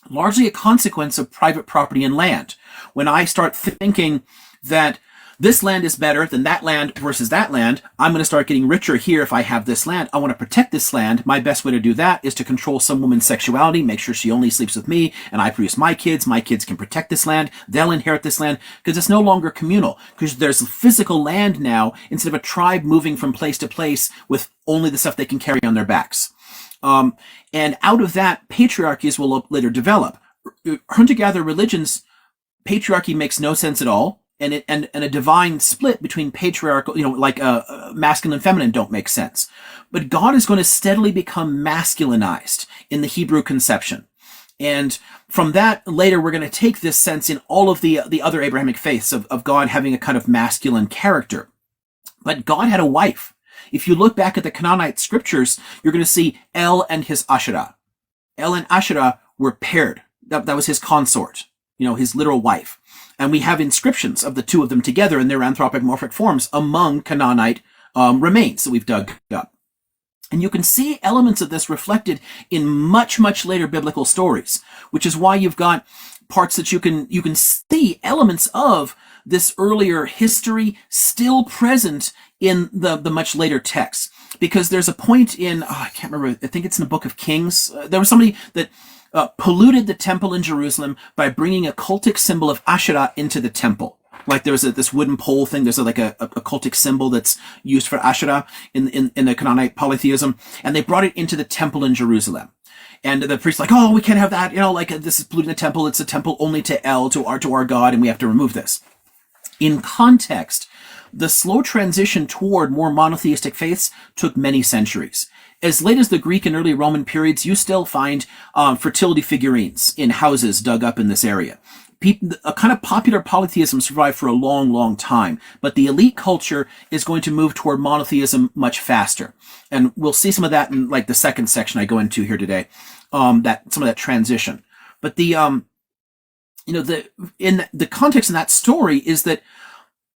largely a consequence of private property and land. When I start thinking that this land is better than that land versus that land, I'm going to start getting richer here if I have this land. I want to protect this land. My best way to do that is to control some woman's sexuality, make sure she only sleeps with me, and I produce my kids. My kids can protect this land. They'll inherit this land, because it's no longer communal, because there's physical land now instead of a tribe moving from place to place with only the stuff they can carry on their backs. And out of that, patriarchies will later develop. Hunter-gatherer religions, patriarchy makes no sense at all. And a divine split between patriarchal, masculine and feminine don't make sense. But God is going to steadily become masculinized in the Hebrew conception. And from that, later, we're going to take this sense in all of the other Abrahamic faiths of God having a kind of masculine character. But God had a wife. If you look back at the Canaanite scriptures, you're going to see El and his Asherah. El and Asherah were paired. That was his consort, his literal wife. And we have inscriptions of the two of them together in their anthropomorphic forms among Canaanite remains that we've dug up. And you can see elements of this reflected in much, much later biblical stories, which is why you've got parts that you can see elements of this earlier history still present in the much later texts. Because there's a point in, I can't remember, I think it's in the book of Kings. There was somebody that polluted the temple in Jerusalem by bringing a cultic symbol of Asherah into the temple. Like there's this wooden pole thing. There's a cultic symbol that's used for Asherah in the Canaanite polytheism, and they brought it into the temple in Jerusalem. And the priest's like, oh, we can't have that. This is polluting the temple. It's a temple only to El, to our God, and we have to remove this. In context, the slow transition toward more monotheistic faiths took many centuries. As late as the Greek and early Roman periods, you still find fertility figurines in houses dug up in this area. a kind of popular polytheism survived for a long, long time, but the elite culture is going to move toward monotheism much faster. And we'll see some of that in like the second section I go into here today, that some of that transition. But in the context of that story is that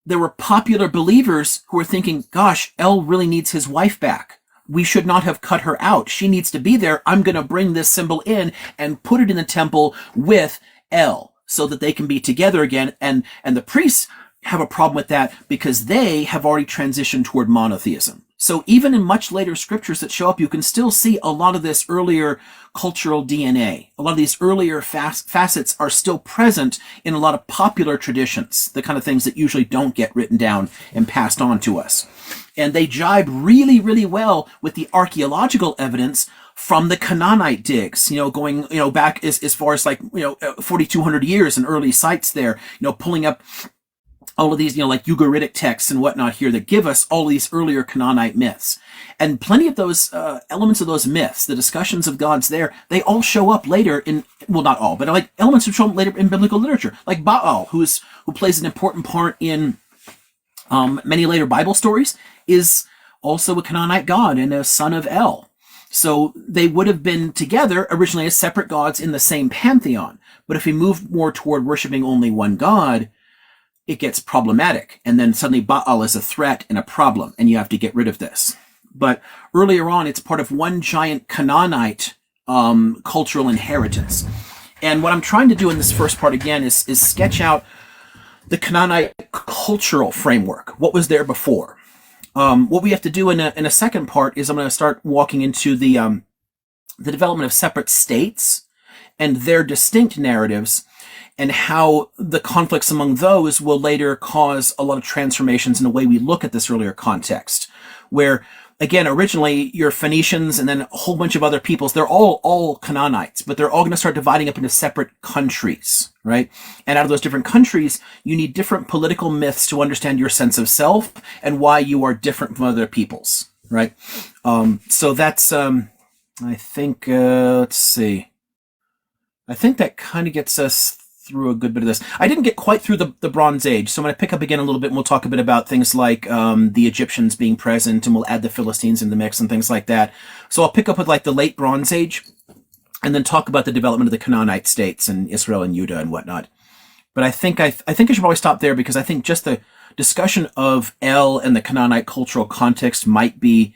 there were popular believers who were thinking, gosh, El really needs his wife back. We should not have cut her out. She needs to be there. I'm going to bring this symbol in and put it in the temple with El so that they can be together again. And the priests have a problem with that because they have already transitioned toward monotheism. So even in much later scriptures that show up, you can still see a lot of this earlier cultural DNA. A lot of these earlier facets are still present in a lot of popular traditions, the kind of things that usually don't get written down and passed on to us. And they jibe really, really well with the archaeological evidence from the Canaanite digs, going, back as far as 4,200 years and early sites there, pulling up all of these, like Ugaritic texts and whatnot here that give us all these earlier Canaanite myths. And plenty of those elements of those myths, the discussions of gods there, they all show up later in, well, not all, but like elements that show up later in biblical literature, like Baal, who plays an important part in many later Bible stories, is also a Canaanite god and a son of El. So they would have been together originally as separate gods in the same pantheon. But if we move more toward worshiping only one god, it gets problematic. And then suddenly Baal is a threat and a problem, and you have to get rid of this. But earlier on, it's part of one giant Canaanite cultural inheritance. And what I'm trying to do in this first part again is sketch out the Canaanite cultural framework. What was there before? What we have to do in a second part is I'm going to start walking into the development of separate states and their distinct narratives, and how the conflicts among those will later cause a lot of transformations in the way we look at this earlier context, where, again, originally your Phoenicians and then a whole bunch of other peoples, they're all Canaanites, but they're all going to start dividing up into separate countries, right? And out of those different countries, you need different political myths to understand your sense of self and why you are different from other peoples, right? So that's, I think, let's see. I think that kind of gets us through a good bit of this. I didn't get quite through the Bronze Age, so I'm going to pick up again a little bit and we'll talk a bit about things like the Egyptians being present, and we'll add the Philistines in the mix and things like that. So I'll pick up with like the late Bronze Age and then talk about the development of the Canaanite states and Israel and Judah and whatnot. But I think I should probably stop there, because I think just the discussion of El and the Canaanite cultural context might be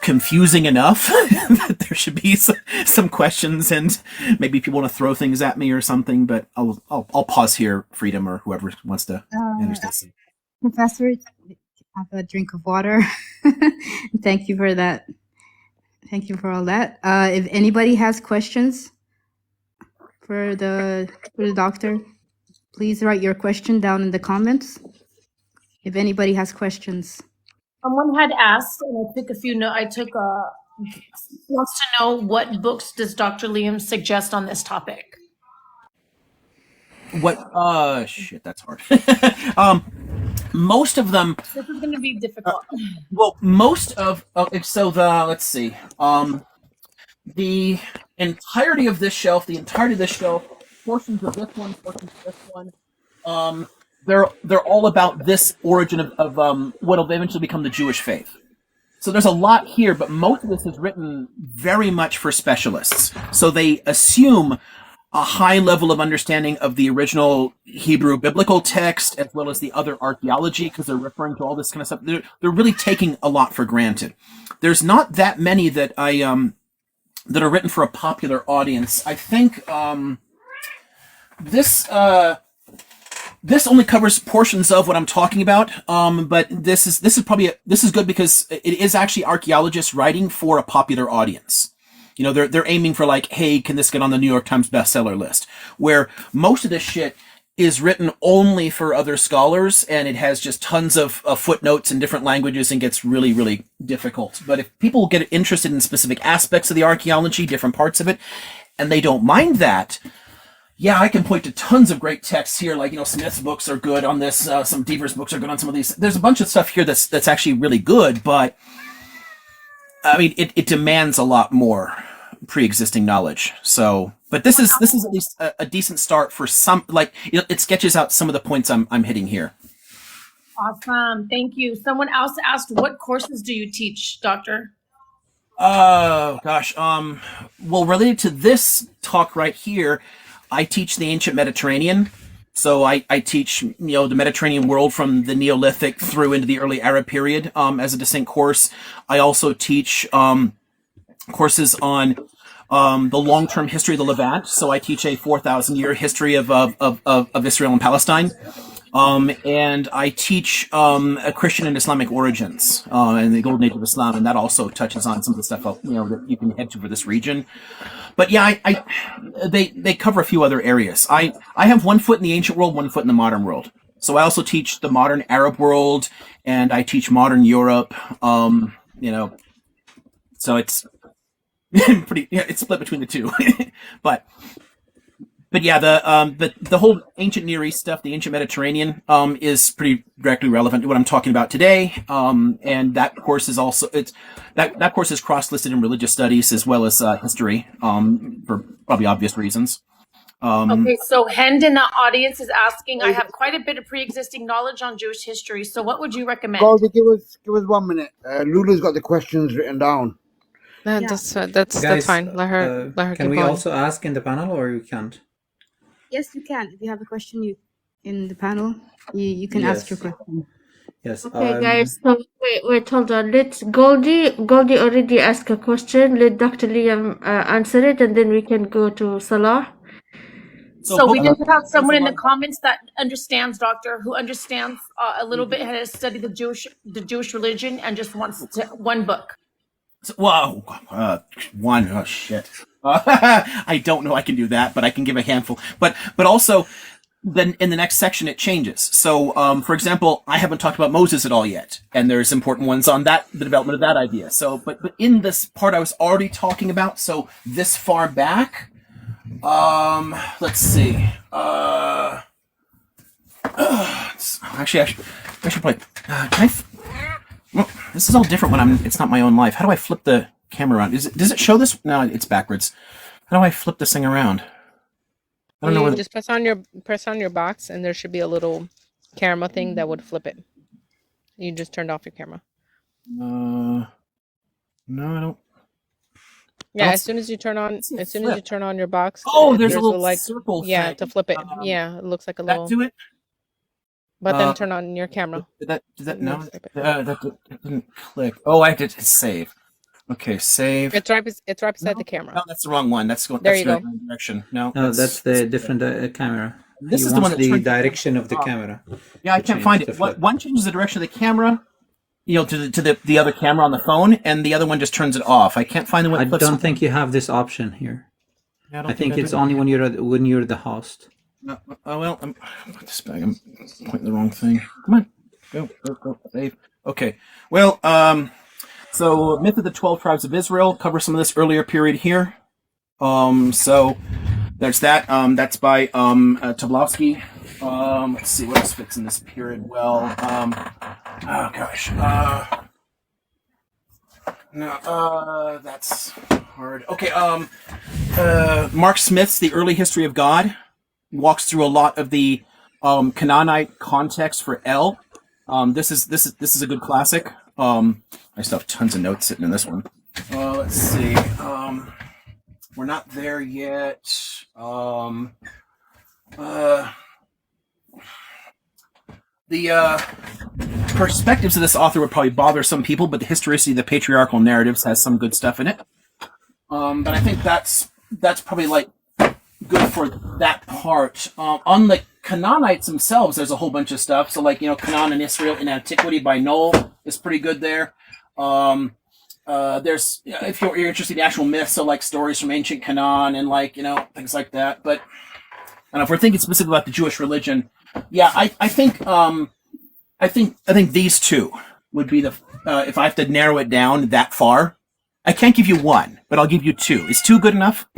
confusing enough that there should be some questions, and maybe people want to throw things at me or something. But I'll pause here, Freedom, or whoever wants to understand. Professor, have a drink of water. Thank you for that. Thank you for all that. If anybody has questions for the doctor, please write your question down in the comments. If anybody has questions. Someone had asked, and I took a few notes. Wants to know, what books does Dr. Liam suggest on this topic? What? Shit, that's hard. Most of them. This is going to be difficult. Well, most of let's see. The entirety of this shelf, portions of this one, portions of this one. They're all about this origin of what will eventually become the Jewish faith. So there's a lot here, but most of this is written very much for specialists. So they assume a high level of understanding of the original Hebrew biblical text as well as the other archaeology, because they're referring to all this kind of stuff. They're really taking a lot for granted. There's not that many that that are written for a popular audience. I think this only covers portions of what I'm talking about, but this is good because it is actually archaeologists writing for a popular audience. They're aiming for like, hey, can this get on the New York Times bestseller list? Where most of this shit is written only for other scholars, and it has just tons of footnotes in different languages and gets really, really difficult. But if people get interested in specific aspects of the archaeology, different parts of it, and they don't mind that, yeah, I can point to tons of great texts here, like, Smith's books are good on this, some Deaver's books are good on some of these. There's a bunch of stuff here that's actually really good, but, I mean, it demands a lot more pre-existing knowledge. So, but this is at least a decent start for some. Like it sketches out some of the points I'm hitting here. Awesome. Thank you. Someone else asked, what courses do you teach, Doctor? Oh gosh. Well, related to this talk right here, I teach the ancient Mediterranean. So I teach, the Mediterranean world from the Neolithic through into the early Arab period as a distinct course. I also teach courses on the long-term history of the Levant. So I teach a 4,000-year history of Israel and Palestine. And I teach a Christian and Islamic origins and the golden age of Islam, and that also touches on some of the stuff that you can head to for this region. But yeah, they cover a few other areas. I have 1 foot in the ancient world, 1 foot in the modern world. So I also teach the modern Arab world, and I teach modern Europe. So it's pretty. Yeah, it's split between the two, But yeah, the whole ancient Near East stuff, the ancient Mediterranean, is pretty directly relevant to what I'm talking about today. And that course is also that course is cross-listed in religious studies as well as history, for probably obvious reasons. Okay, so Hend in the audience is asking, I have quite a bit of pre-existing knowledge on Jewish history, so what would you recommend? Goldie, give us 1 minute. Lulu's got the questions written down. No, Yeah. that's fine. Let her Can keep we going. also ask in the panel, or you can't? Yes, you can. If you have a question, in the panel, you can ask your Yes. question. Yes. Okay, guys, so wait, hold on. Let's Goldie already asked a question. Let Dr. Liam answer it, and then we can go to Salah. So we just have someone in the comments that understands, Doctor, who understands a little bit, has studied the Jewish religion, and just wants one book. Whoa, one. Oh shit. I don't know I can do that, but I can give a handful. But also, then in the next section it changes. So, for example, I haven't talked about Moses at all yet, and there's important ones on the development of that idea. So, but in this part I was already talking about. So this far back, let's see. Actually, I should play. Well, this is all different when it's not my own life. How do I flip the camera around? Does it show this? No, it's backwards. How do I flip this thing around? I don't know. Just press on your box, and there should be a little camera thing that would flip it. You just turned off your camera. No, I don't. Yeah, as soon as you turn on your box. Oh, there's a little circle yeah, thing. to flip it. Yeah, it looks like a little. That do it? But then turn on your camera. Did that no? That didn't click. Oh, I have to save. Okay, save. It's right beside the camera. No, that's the wrong one. That's going. There That's you going go. in the wrong direction. No, No, that's the different camera. This He is the one wants that the turns- direction of the camera. Yeah, I to can't change find the it. flip. One changes the direction of the camera, to the other camera on the phone, and the other one just turns it off. I can't find the one. I that flips don't think you have this option here. Yeah, don't I think I it's do. only when you're the host. No, oh well, I'm pointing the wrong thing. Come on, go, save. Okay, well, so Myth of the 12 Tribes of Israel covers some of this earlier period here. So there's that. That's by Tobolowsky. Let's see what else fits in this period well. Oh gosh. No, that's hard. Okay. Mark Smith's The Early History of God walks through a lot of the Canaanite context for El. This is a good classic. I still have tons of notes sitting in this one. Let's see. We're not there yet. The perspectives of this author would probably bother some people, but the historicity of the patriarchal narratives has some good stuff in it. But I think that's probably like good for that part. On the Canaanites themselves, there's a whole bunch of stuff. So like, Canaan and Israel in Antiquity by Knoll is pretty good there. There's, if you're interested in the actual myths, so like stories from ancient Canaan and like, things like that. But and if we're thinking specifically about the Jewish religion, yeah, I think these two would be the, if I have to narrow it down that far, I can't give you one, but I'll give you two. Is two good enough?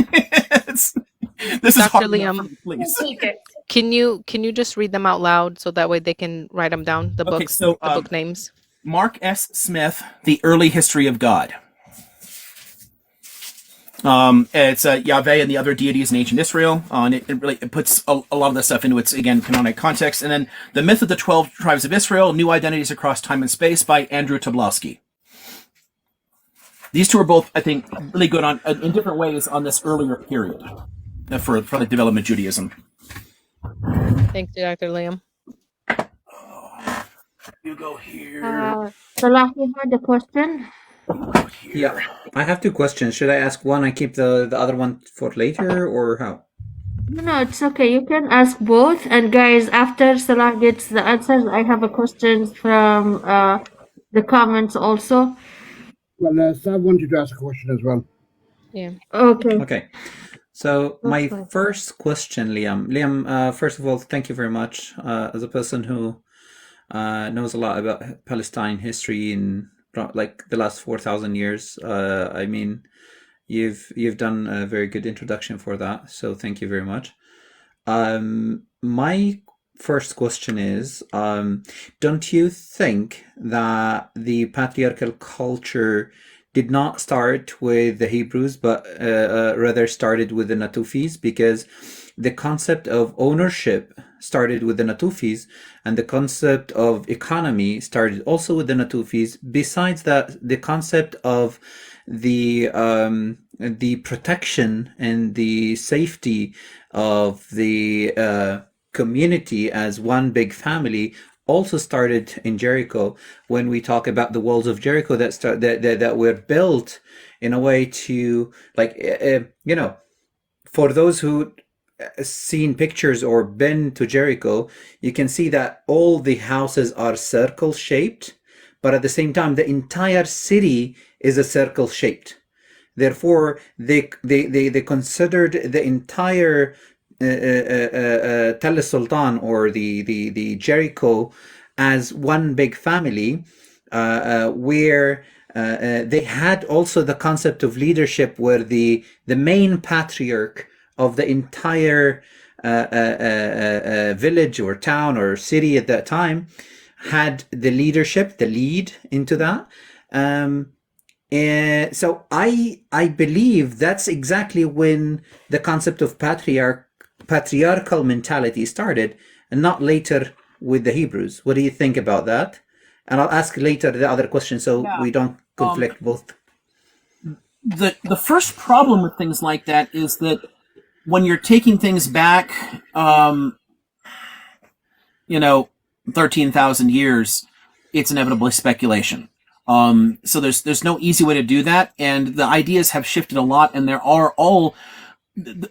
This is Dr. hard Liam. enough, please. Take it. Can you just read them out loud so that way they can write them down? The Okay, books, so, the book names. Mark S. Smith, The Early History of God. It's Yahweh and the other deities in ancient Israel, and it puts a lot of this stuff into its, again, Canaanite context. And then The Myth of the 12 Tribes of Israel, New Identities Across Time and Space by Andrew Tobolowsky. These two are both, I think, really good on in different ways on this earlier period for the development of Judaism. Thank you, Dr. Liam. You go here. Salah, you had a question? Yeah, I have two questions. Should I ask one and keep the other one for later, or how? No, it's okay. You can ask both. And guys, after Salah gets the answers, I have a question from the comments also. Well, Sav wanted to ask a question as well. Yeah. Okay. Okay. So my fine. first question, Liam. Liam, first of all, thank you very much. As a person who knows a lot about Palestine history in like the last 4,000 years, I mean, you've done a very good introduction for that. So thank you very much. My first question is, don't you think that the patriarchal culture did not start with the Hebrews, but rather started with the Natufis? Because the concept of ownership started with the Natufis, and the concept of economy started also with the Natufis. Besides that, the concept of the protection and the safety of the community as one big family also started in Jericho. When we talk about the walls of Jericho that were built in a way to, like, for those who seen pictures or been to Jericho, you can see that all the houses are circle shaped, but at the same time the entire city is a circle shaped. Therefore, they considered the entire Tel Sultan, or the Jericho, as one big family, where they had also the concept of leadership, where the main patriarch of the entire village or town or city at that time had the leadership, the lead into that. So I believe that's exactly when the concept of patriarchal mentality started, and not later with the Hebrews. What do you think about that? And I'll ask later the other question, so we don't conflict both. The first problem with things like that is that when you're taking things back, 13,000 years, it's inevitably speculation. So there's no easy way to do that, and the ideas have shifted a lot, and there are all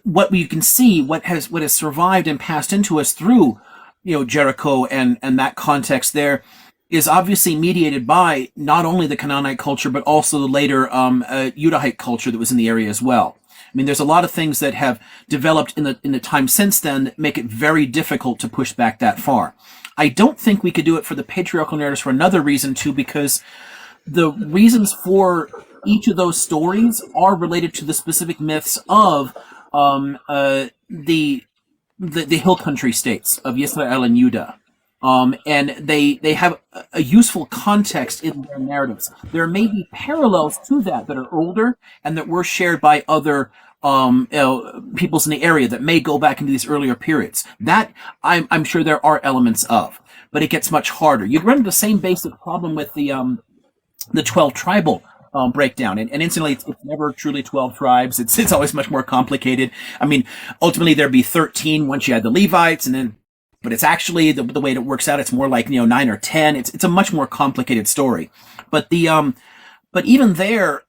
what we can see, what has survived and passed into us through, Jericho and that context there, is obviously mediated by not only the Canaanite culture but also the later Judahite culture that was in the area as well. I mean, there's a lot of things that have developed in the time since then that make it very difficult to push back that far. I don't think we could do it for the patriarchal narratives for another reason too, because the reasons for each of those stories are related to the specific myths of the hill country states of Yisrael and Judah. And they have a useful context in their narratives. There may be parallels to that are older and that were shared by other peoples in the area that may go back into these earlier periods. That I'm sure there are elements of, but it gets much harder. You'd run into the same basic problem with the 12 tribal breakdown, and incidentally, it's never truly 12 tribes. It's always much more complicated. I mean, ultimately there'd be 13 once you had the Levites, and then. But it's actually the way it works out. It's more like 9 or 10. It's a much more complicated story. But but even there,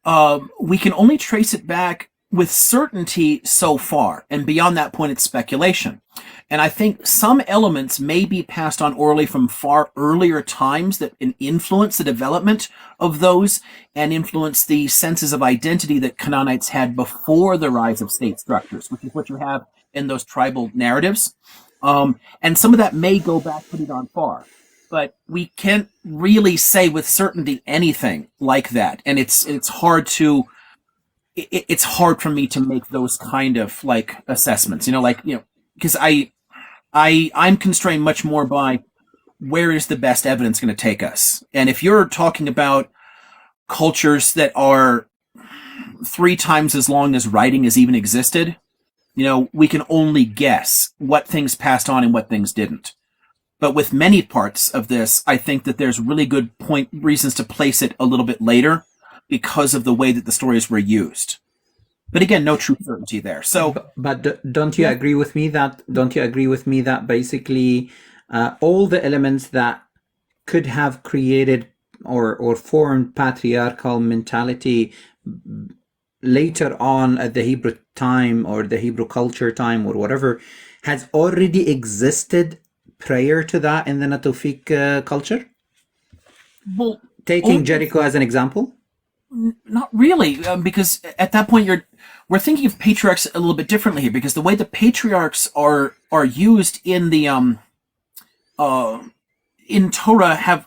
we can only trace it back with certainty so far, and beyond that point, it's speculation. And I think some elements may be passed on orally from far earlier times that influence the development of those and influence the senses of identity that Canaanites had before the rise of state structures, which is what you have in those tribal narratives. And some of that may go back pretty darn far, but we can't really say with certainty anything like that. And it's hard for me to make those kind of assessments, because I'm constrained much more by where is the best evidence going to take us. And if you're talking about cultures that are 3 times as long as writing has even existed, we can only guess what things passed on and what things didn't. But with many parts of this, I think that there's really good reasons to place it a little bit later because of the way that the stories were used. But again, no true certainty there. So, but don't you agree with me that basically all the elements that could have created or formed patriarchal mentality later on at the Hebrew time or the Hebrew culture time or whatever has already existed prior to that in the Natufic culture? well, Taking Jericho as an example? not really, because at that point we're thinking of patriarchs a little bit differently here, because the way the patriarchs are used in the in Torah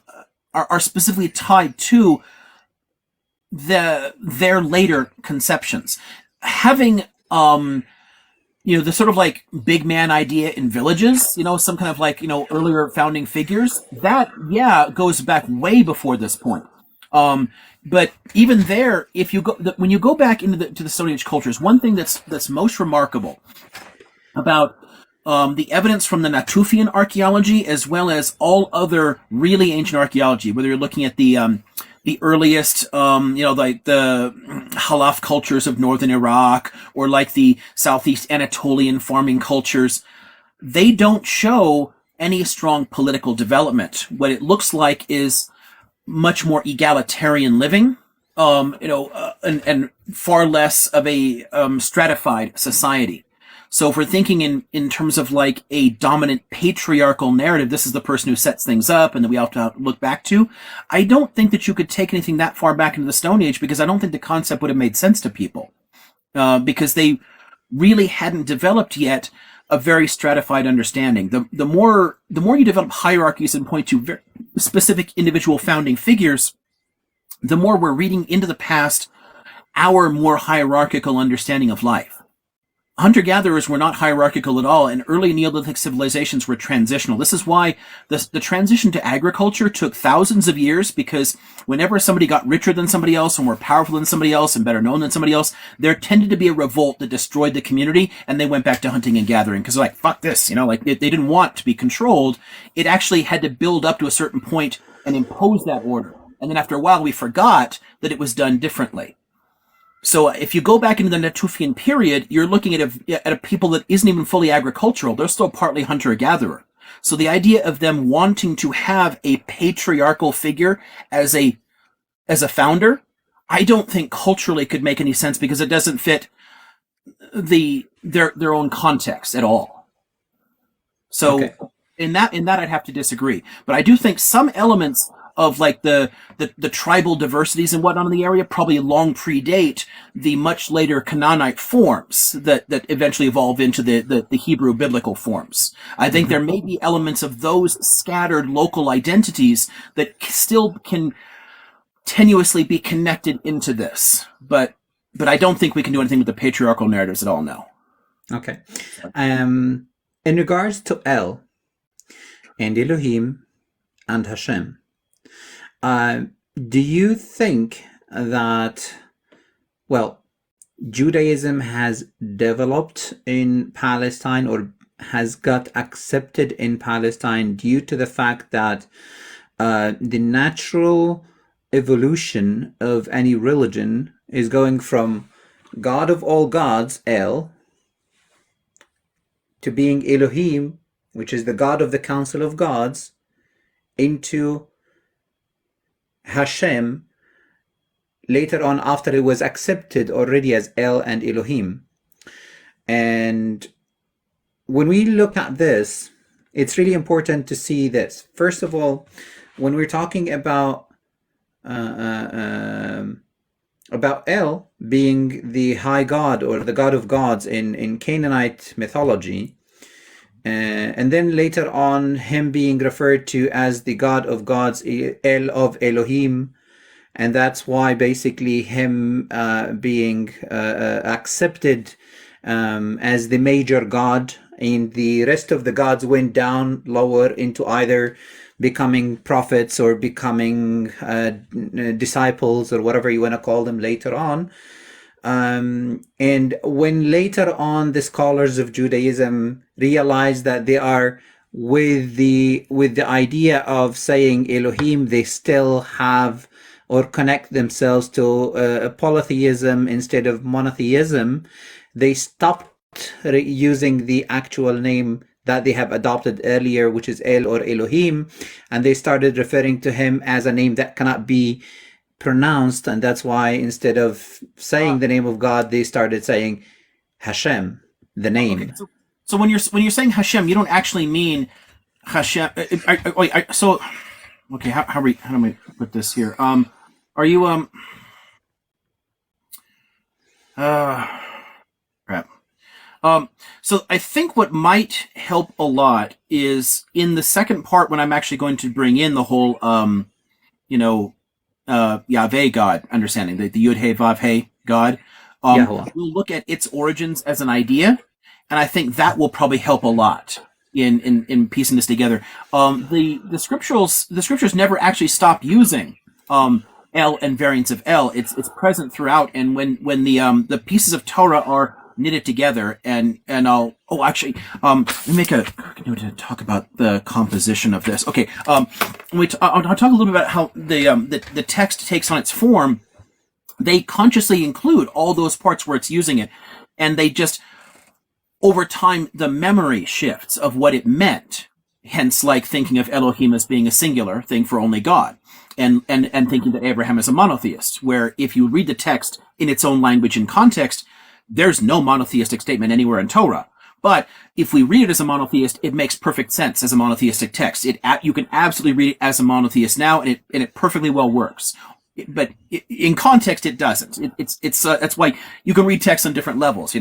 are specifically tied to their later conceptions. Having the sort of like big man idea in villages, some kind of like earlier founding figures, that goes back way before this point. But even there, if you go when you go back into the Stone Age cultures, one thing that's most remarkable about the evidence from the Natufian archaeology, as well as all other really ancient archaeology, whether you're looking at the earliest, like the Halaf cultures of northern Iraq, or like the southeast Anatolian farming cultures, they don't show any strong political development. What it looks like is much more egalitarian living, and far less of a stratified society. So if we're thinking in terms of like a dominant patriarchal narrative, this is the person who sets things up and that we have to look back to, I don't think that you could take anything that far back into the Stone Age, because I don't think the concept would have made sense to people, because they really hadn't developed yet a very stratified understanding. The more you develop hierarchies and point to very specific individual founding figures, the more we're reading into the past our more hierarchical understanding of life. Hunter-gatherers were not hierarchical at all, and early Neolithic civilizations were transitional. This is why the transition to agriculture took thousands of years, because whenever somebody got richer than somebody else and more powerful than somebody else and better known than somebody else, there tended to be a revolt that destroyed the community, and they went back to hunting and gathering, because they're like, fuck this, they didn't want to be controlled. It actually had to build up to a certain point and impose that order. And then after a while, we forgot that it was done differently. So if you go back into the Natufian period, you're looking at a people that isn't even fully agricultural. They're still partly hunter-gatherer. So the idea of them wanting to have a patriarchal figure as a founder, I don't think culturally could make any sense, because it doesn't fit their own context at all. So okay. in that I'd have to disagree. But I do think some elements of like the tribal diversities and whatnot in the area probably long predate the much later Canaanite forms that eventually evolve into the Hebrew biblical forms. I think there may be elements of those scattered local identities that still can tenuously be connected into this. But I don't think we can do anything with the patriarchal narratives at all now. Okay. In regards to El and Elohim and Hashem, do you think that, Judaism has developed in Palestine or has got accepted in Palestine due to the fact that the natural evolution of any religion is going from God of all gods, El, to being Elohim, which is the God of the Council of Gods, into Hashem later on, after it was accepted already as El and Elohim. And when we look at this, it's really important to see this. First of all, when we're talking about El being the high god or the god of gods in Canaanite mythology, and then later on him being referred to as the god of gods, El of Elohim, and that's why basically him being accepted as the major god, and the rest of the gods went down lower into either becoming prophets or becoming disciples or whatever you want to call them later on. And when later on the scholars of Judaism realized that they are with the idea of saying Elohim, they still have or connect themselves to polytheism instead of monotheism, they stopped using the actual name that they have adopted earlier, which is El or Elohim, and they started referring to him as a name that cannot be pronounced, and that's why instead of saying the name of God, they started saying Hashem, the name. Okay, so when you're saying Hashem, you don't actually mean Hashem. So okay, how do we put this here? Are you crap. So I think what might help a lot is in the second part when I'm actually going to bring in the whole Yahweh God understanding, the Yud He Vav He God. We'll look at its origins as an idea, and I think that will probably help a lot in piecing this together. The scriptures never actually stop using El and variants of El. It's present throughout, and when the pieces of Torah are knitted together, and I'll let me make a note to talk about the composition of this. Okay, I'll talk a little bit about how the text takes on its form. They consciously include all those parts where it's using it, and they just over time the memory shifts of what it meant. Hence, like thinking of Elohim as being a singular thing for only God, and thinking that Abraham is a monotheist. Where if you read the text in its own language and context, there's no monotheistic statement anywhere in Torah. But if we read it as a monotheist, it makes perfect sense as a monotheistic text. You can absolutely read it as a monotheist now, and it perfectly well works. But in context, it doesn't. That's why you can read text on different levels.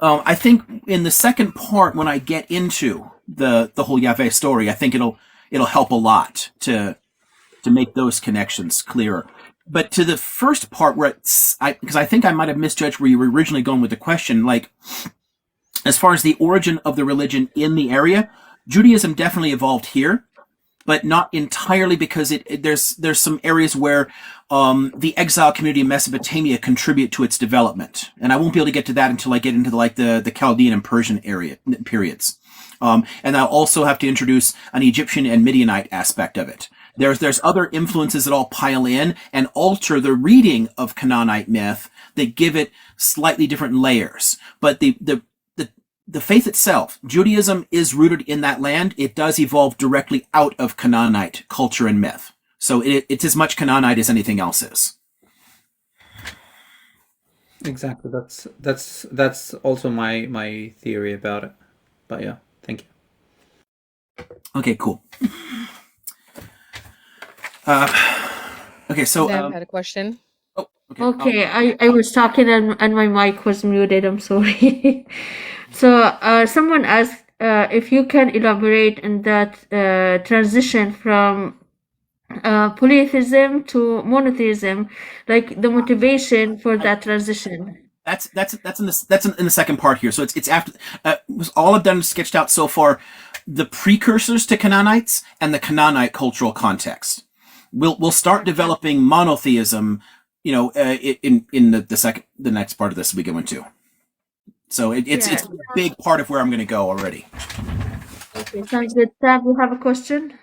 I think in the second part, when I get into the whole Yahweh story, I think it'll help a lot to make those connections clearer. But to the first part where because I think I might have misjudged where you were originally going with the question, like as far as the origin of the religion in the area, Judaism definitely evolved here, but not entirely, because there's some areas where the exile community in Mesopotamia contribute to its development, and I won't be able to get to that until I get into the Chaldean and Persian periods. And I'll also have to introduce an Egyptian and Midianite aspect of it. There's other influences that all pile in and alter the reading of Canaanite myth that give it slightly different layers. But the faith itself, Judaism, is rooted in that land. It does evolve directly out of Canaanite culture and myth. So it's as much Canaanite as anything else is. Exactly. That's also my theory about it. But yeah, thank you. Okay, cool. Okay, so Deb had a question. Oh, Okay, I was talking and my mic was muted. I'm sorry. So someone asked if you can elaborate on that transition from polytheism to monotheism, like the motivation for that transition. That's in the second part here. So it's after all I've done is sketched out so far the precursors to Canaanites and the Canaanite cultural context. We'll start developing monotheism, in the next part of this we go into. So it's a big part of where I'm going to go already. Okay, sounds good. Tab, you have a question?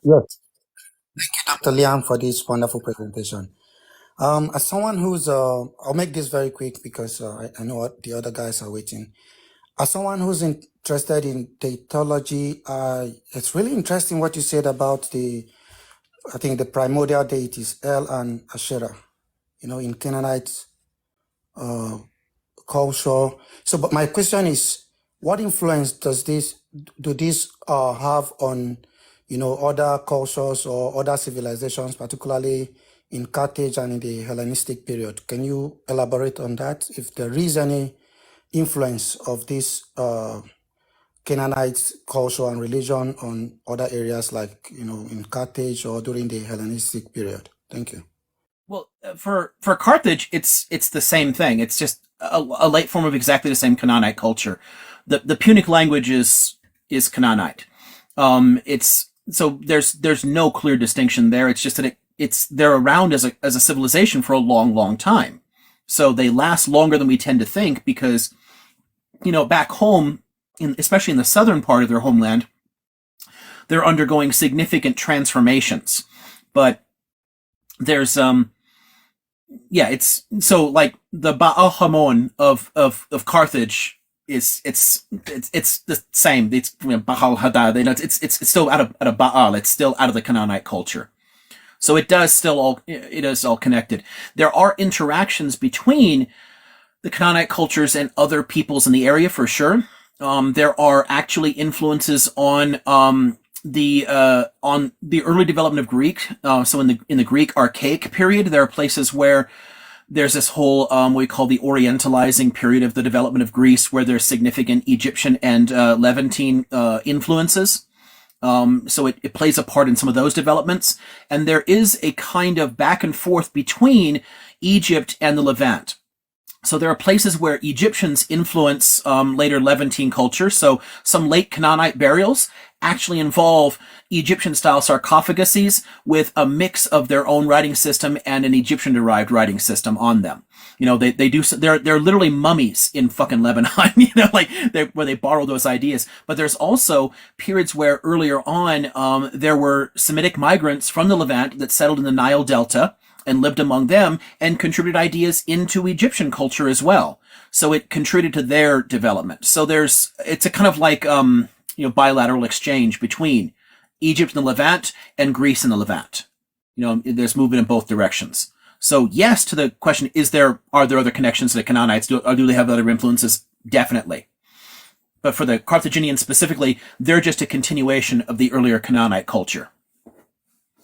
Yes. Thank you, Dr. Liam, for this wonderful presentation. As someone who's, I'll make this very quick because I know what the other guys are waiting. As someone who's interested in theology, it's really interesting what you said about the primordial deities, El and Asherah, in Canaanite culture. So, but my question is, what influence do these have on, other cultures or other civilizations, particularly in Carthage and in the Hellenistic period? Can you elaborate on that? If there is any influence of this Canaanite culture and religion on other areas like, in Carthage or during the Hellenistic period? Thank you. Well, for Carthage, it's the same thing. It's just a late form of exactly the same Canaanite culture. The Punic language is Canaanite. So there's no clear distinction there. It's just that they're around as a civilization for a long time. So they last longer than we tend to think because, back home, especially in the southern part of their homeland, they're undergoing significant transformations. But there's it's so like the Baal Hamon of Carthage it's the same. It's Baal Hadad. It's still out of Baal. It's still out of the Canaanite culture. So it is all connected. There are interactions between the Canaanite cultures and other peoples in the area for sure. There are actually influences on the early development of Greek. So in the Greek Archaic period, there are places where there's this whole what we call the Orientalizing period of the development of Greece, where there's significant Egyptian and Levantine influences. So it plays a part in some of those developments. And there is a kind of back and forth between Egypt and the Levant. So there are places where Egyptians influence later Levantine culture. So some late Canaanite burials actually involve Egyptian-style sarcophaguses with a mix of their own writing system and an Egyptian-derived writing system on them. They're literally mummies in fucking Lebanon, where they borrow those ideas. But there's also periods where earlier on there were Semitic migrants from the Levant that settled in the Nile Delta and lived among them and contributed ideas into Egyptian culture as well. So it contributed to their development. So it's a kind of like bilateral exchange between Egypt and the Levant and Greece and the Levant. There's movement in both directions. So yes, to the question, are there other connections to the Canaanites? Do they have other influences? Definitely. But for the Carthaginians specifically, they're just a continuation of the earlier Canaanite culture.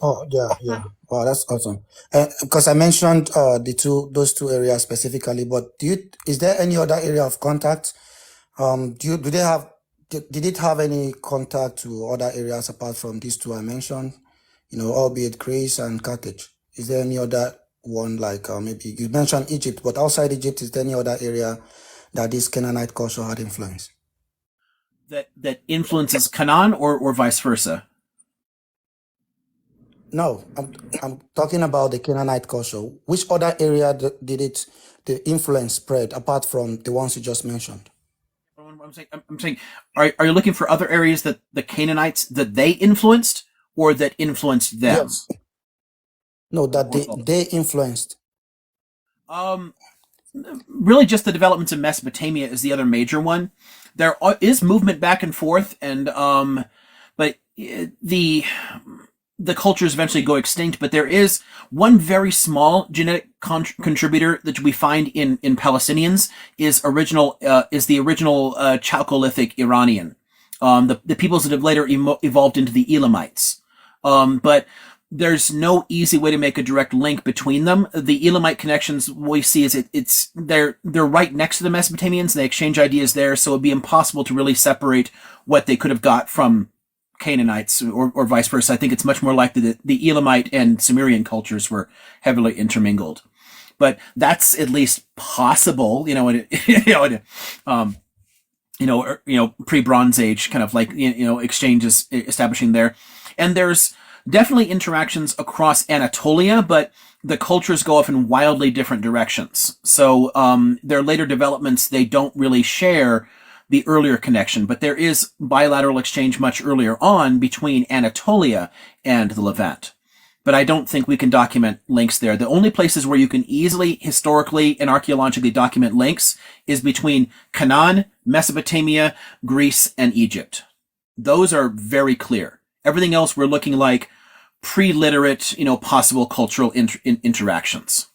Oh, yeah. Wow, that's awesome. Because I mentioned those two areas specifically, but is there any other area of contact? Did it have any contact to other areas apart from these two I mentioned? Albeit Greece and Carthage. Is there any other one, like maybe you mentioned Egypt, but outside Egypt, is there any other area that this Canaanite culture had influence? That influences Canaan or vice versa? No, I'm talking about the Canaanite culture. Which other area did the influence spread apart from the ones you just mentioned? I'm saying, are you looking for other areas that the Canaanites that they influenced or that influenced them? Yes. No, that they influenced. Really, just the developments in Mesopotamia is the other major one. There is movement back and forth, and but the cultures eventually go extinct. But there is one very small genetic contributor that we find in Palestinians is the original Chalcolithic Iranian. The peoples that have later evolved into the Elamites. But there's no easy way to make a direct link between them. The Elamite connections we see is they're right next to the Mesopotamians. They exchange ideas there, so it'd be impossible to really separate what they could have got from Canaanites or vice versa. I think it's much more likely that the Elamite and Sumerian cultures were heavily intermingled. But that's at least possible, pre-Bronze Age kind of like exchanges establishing there. And there's definitely interactions across Anatolia, but the cultures go off in wildly different directions. So their later developments, they don't really share the earlier connection, but there is bilateral exchange much earlier on between Anatolia and the Levant. But I don't think we can document links there. The only places where you can easily, historically, and archaeologically document links is between Canaan, Mesopotamia, Greece, and Egypt. Those are very clear. Everything else we're looking like pre-literate, possible cultural interactions.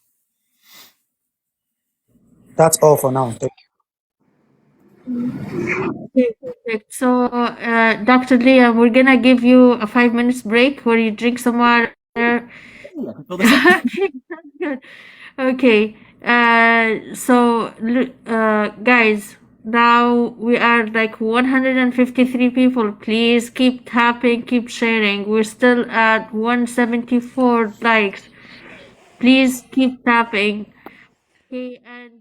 That's all for now. Thank you. Okay, perfect. So, Dr. Liam, we're gonna give you a 5 minutes break where you drink some water. Good. Okay. So, guys, now we are like 153 people. Please keep tapping, keep sharing. We're still at 174 likes. Please keep tapping. Okay, and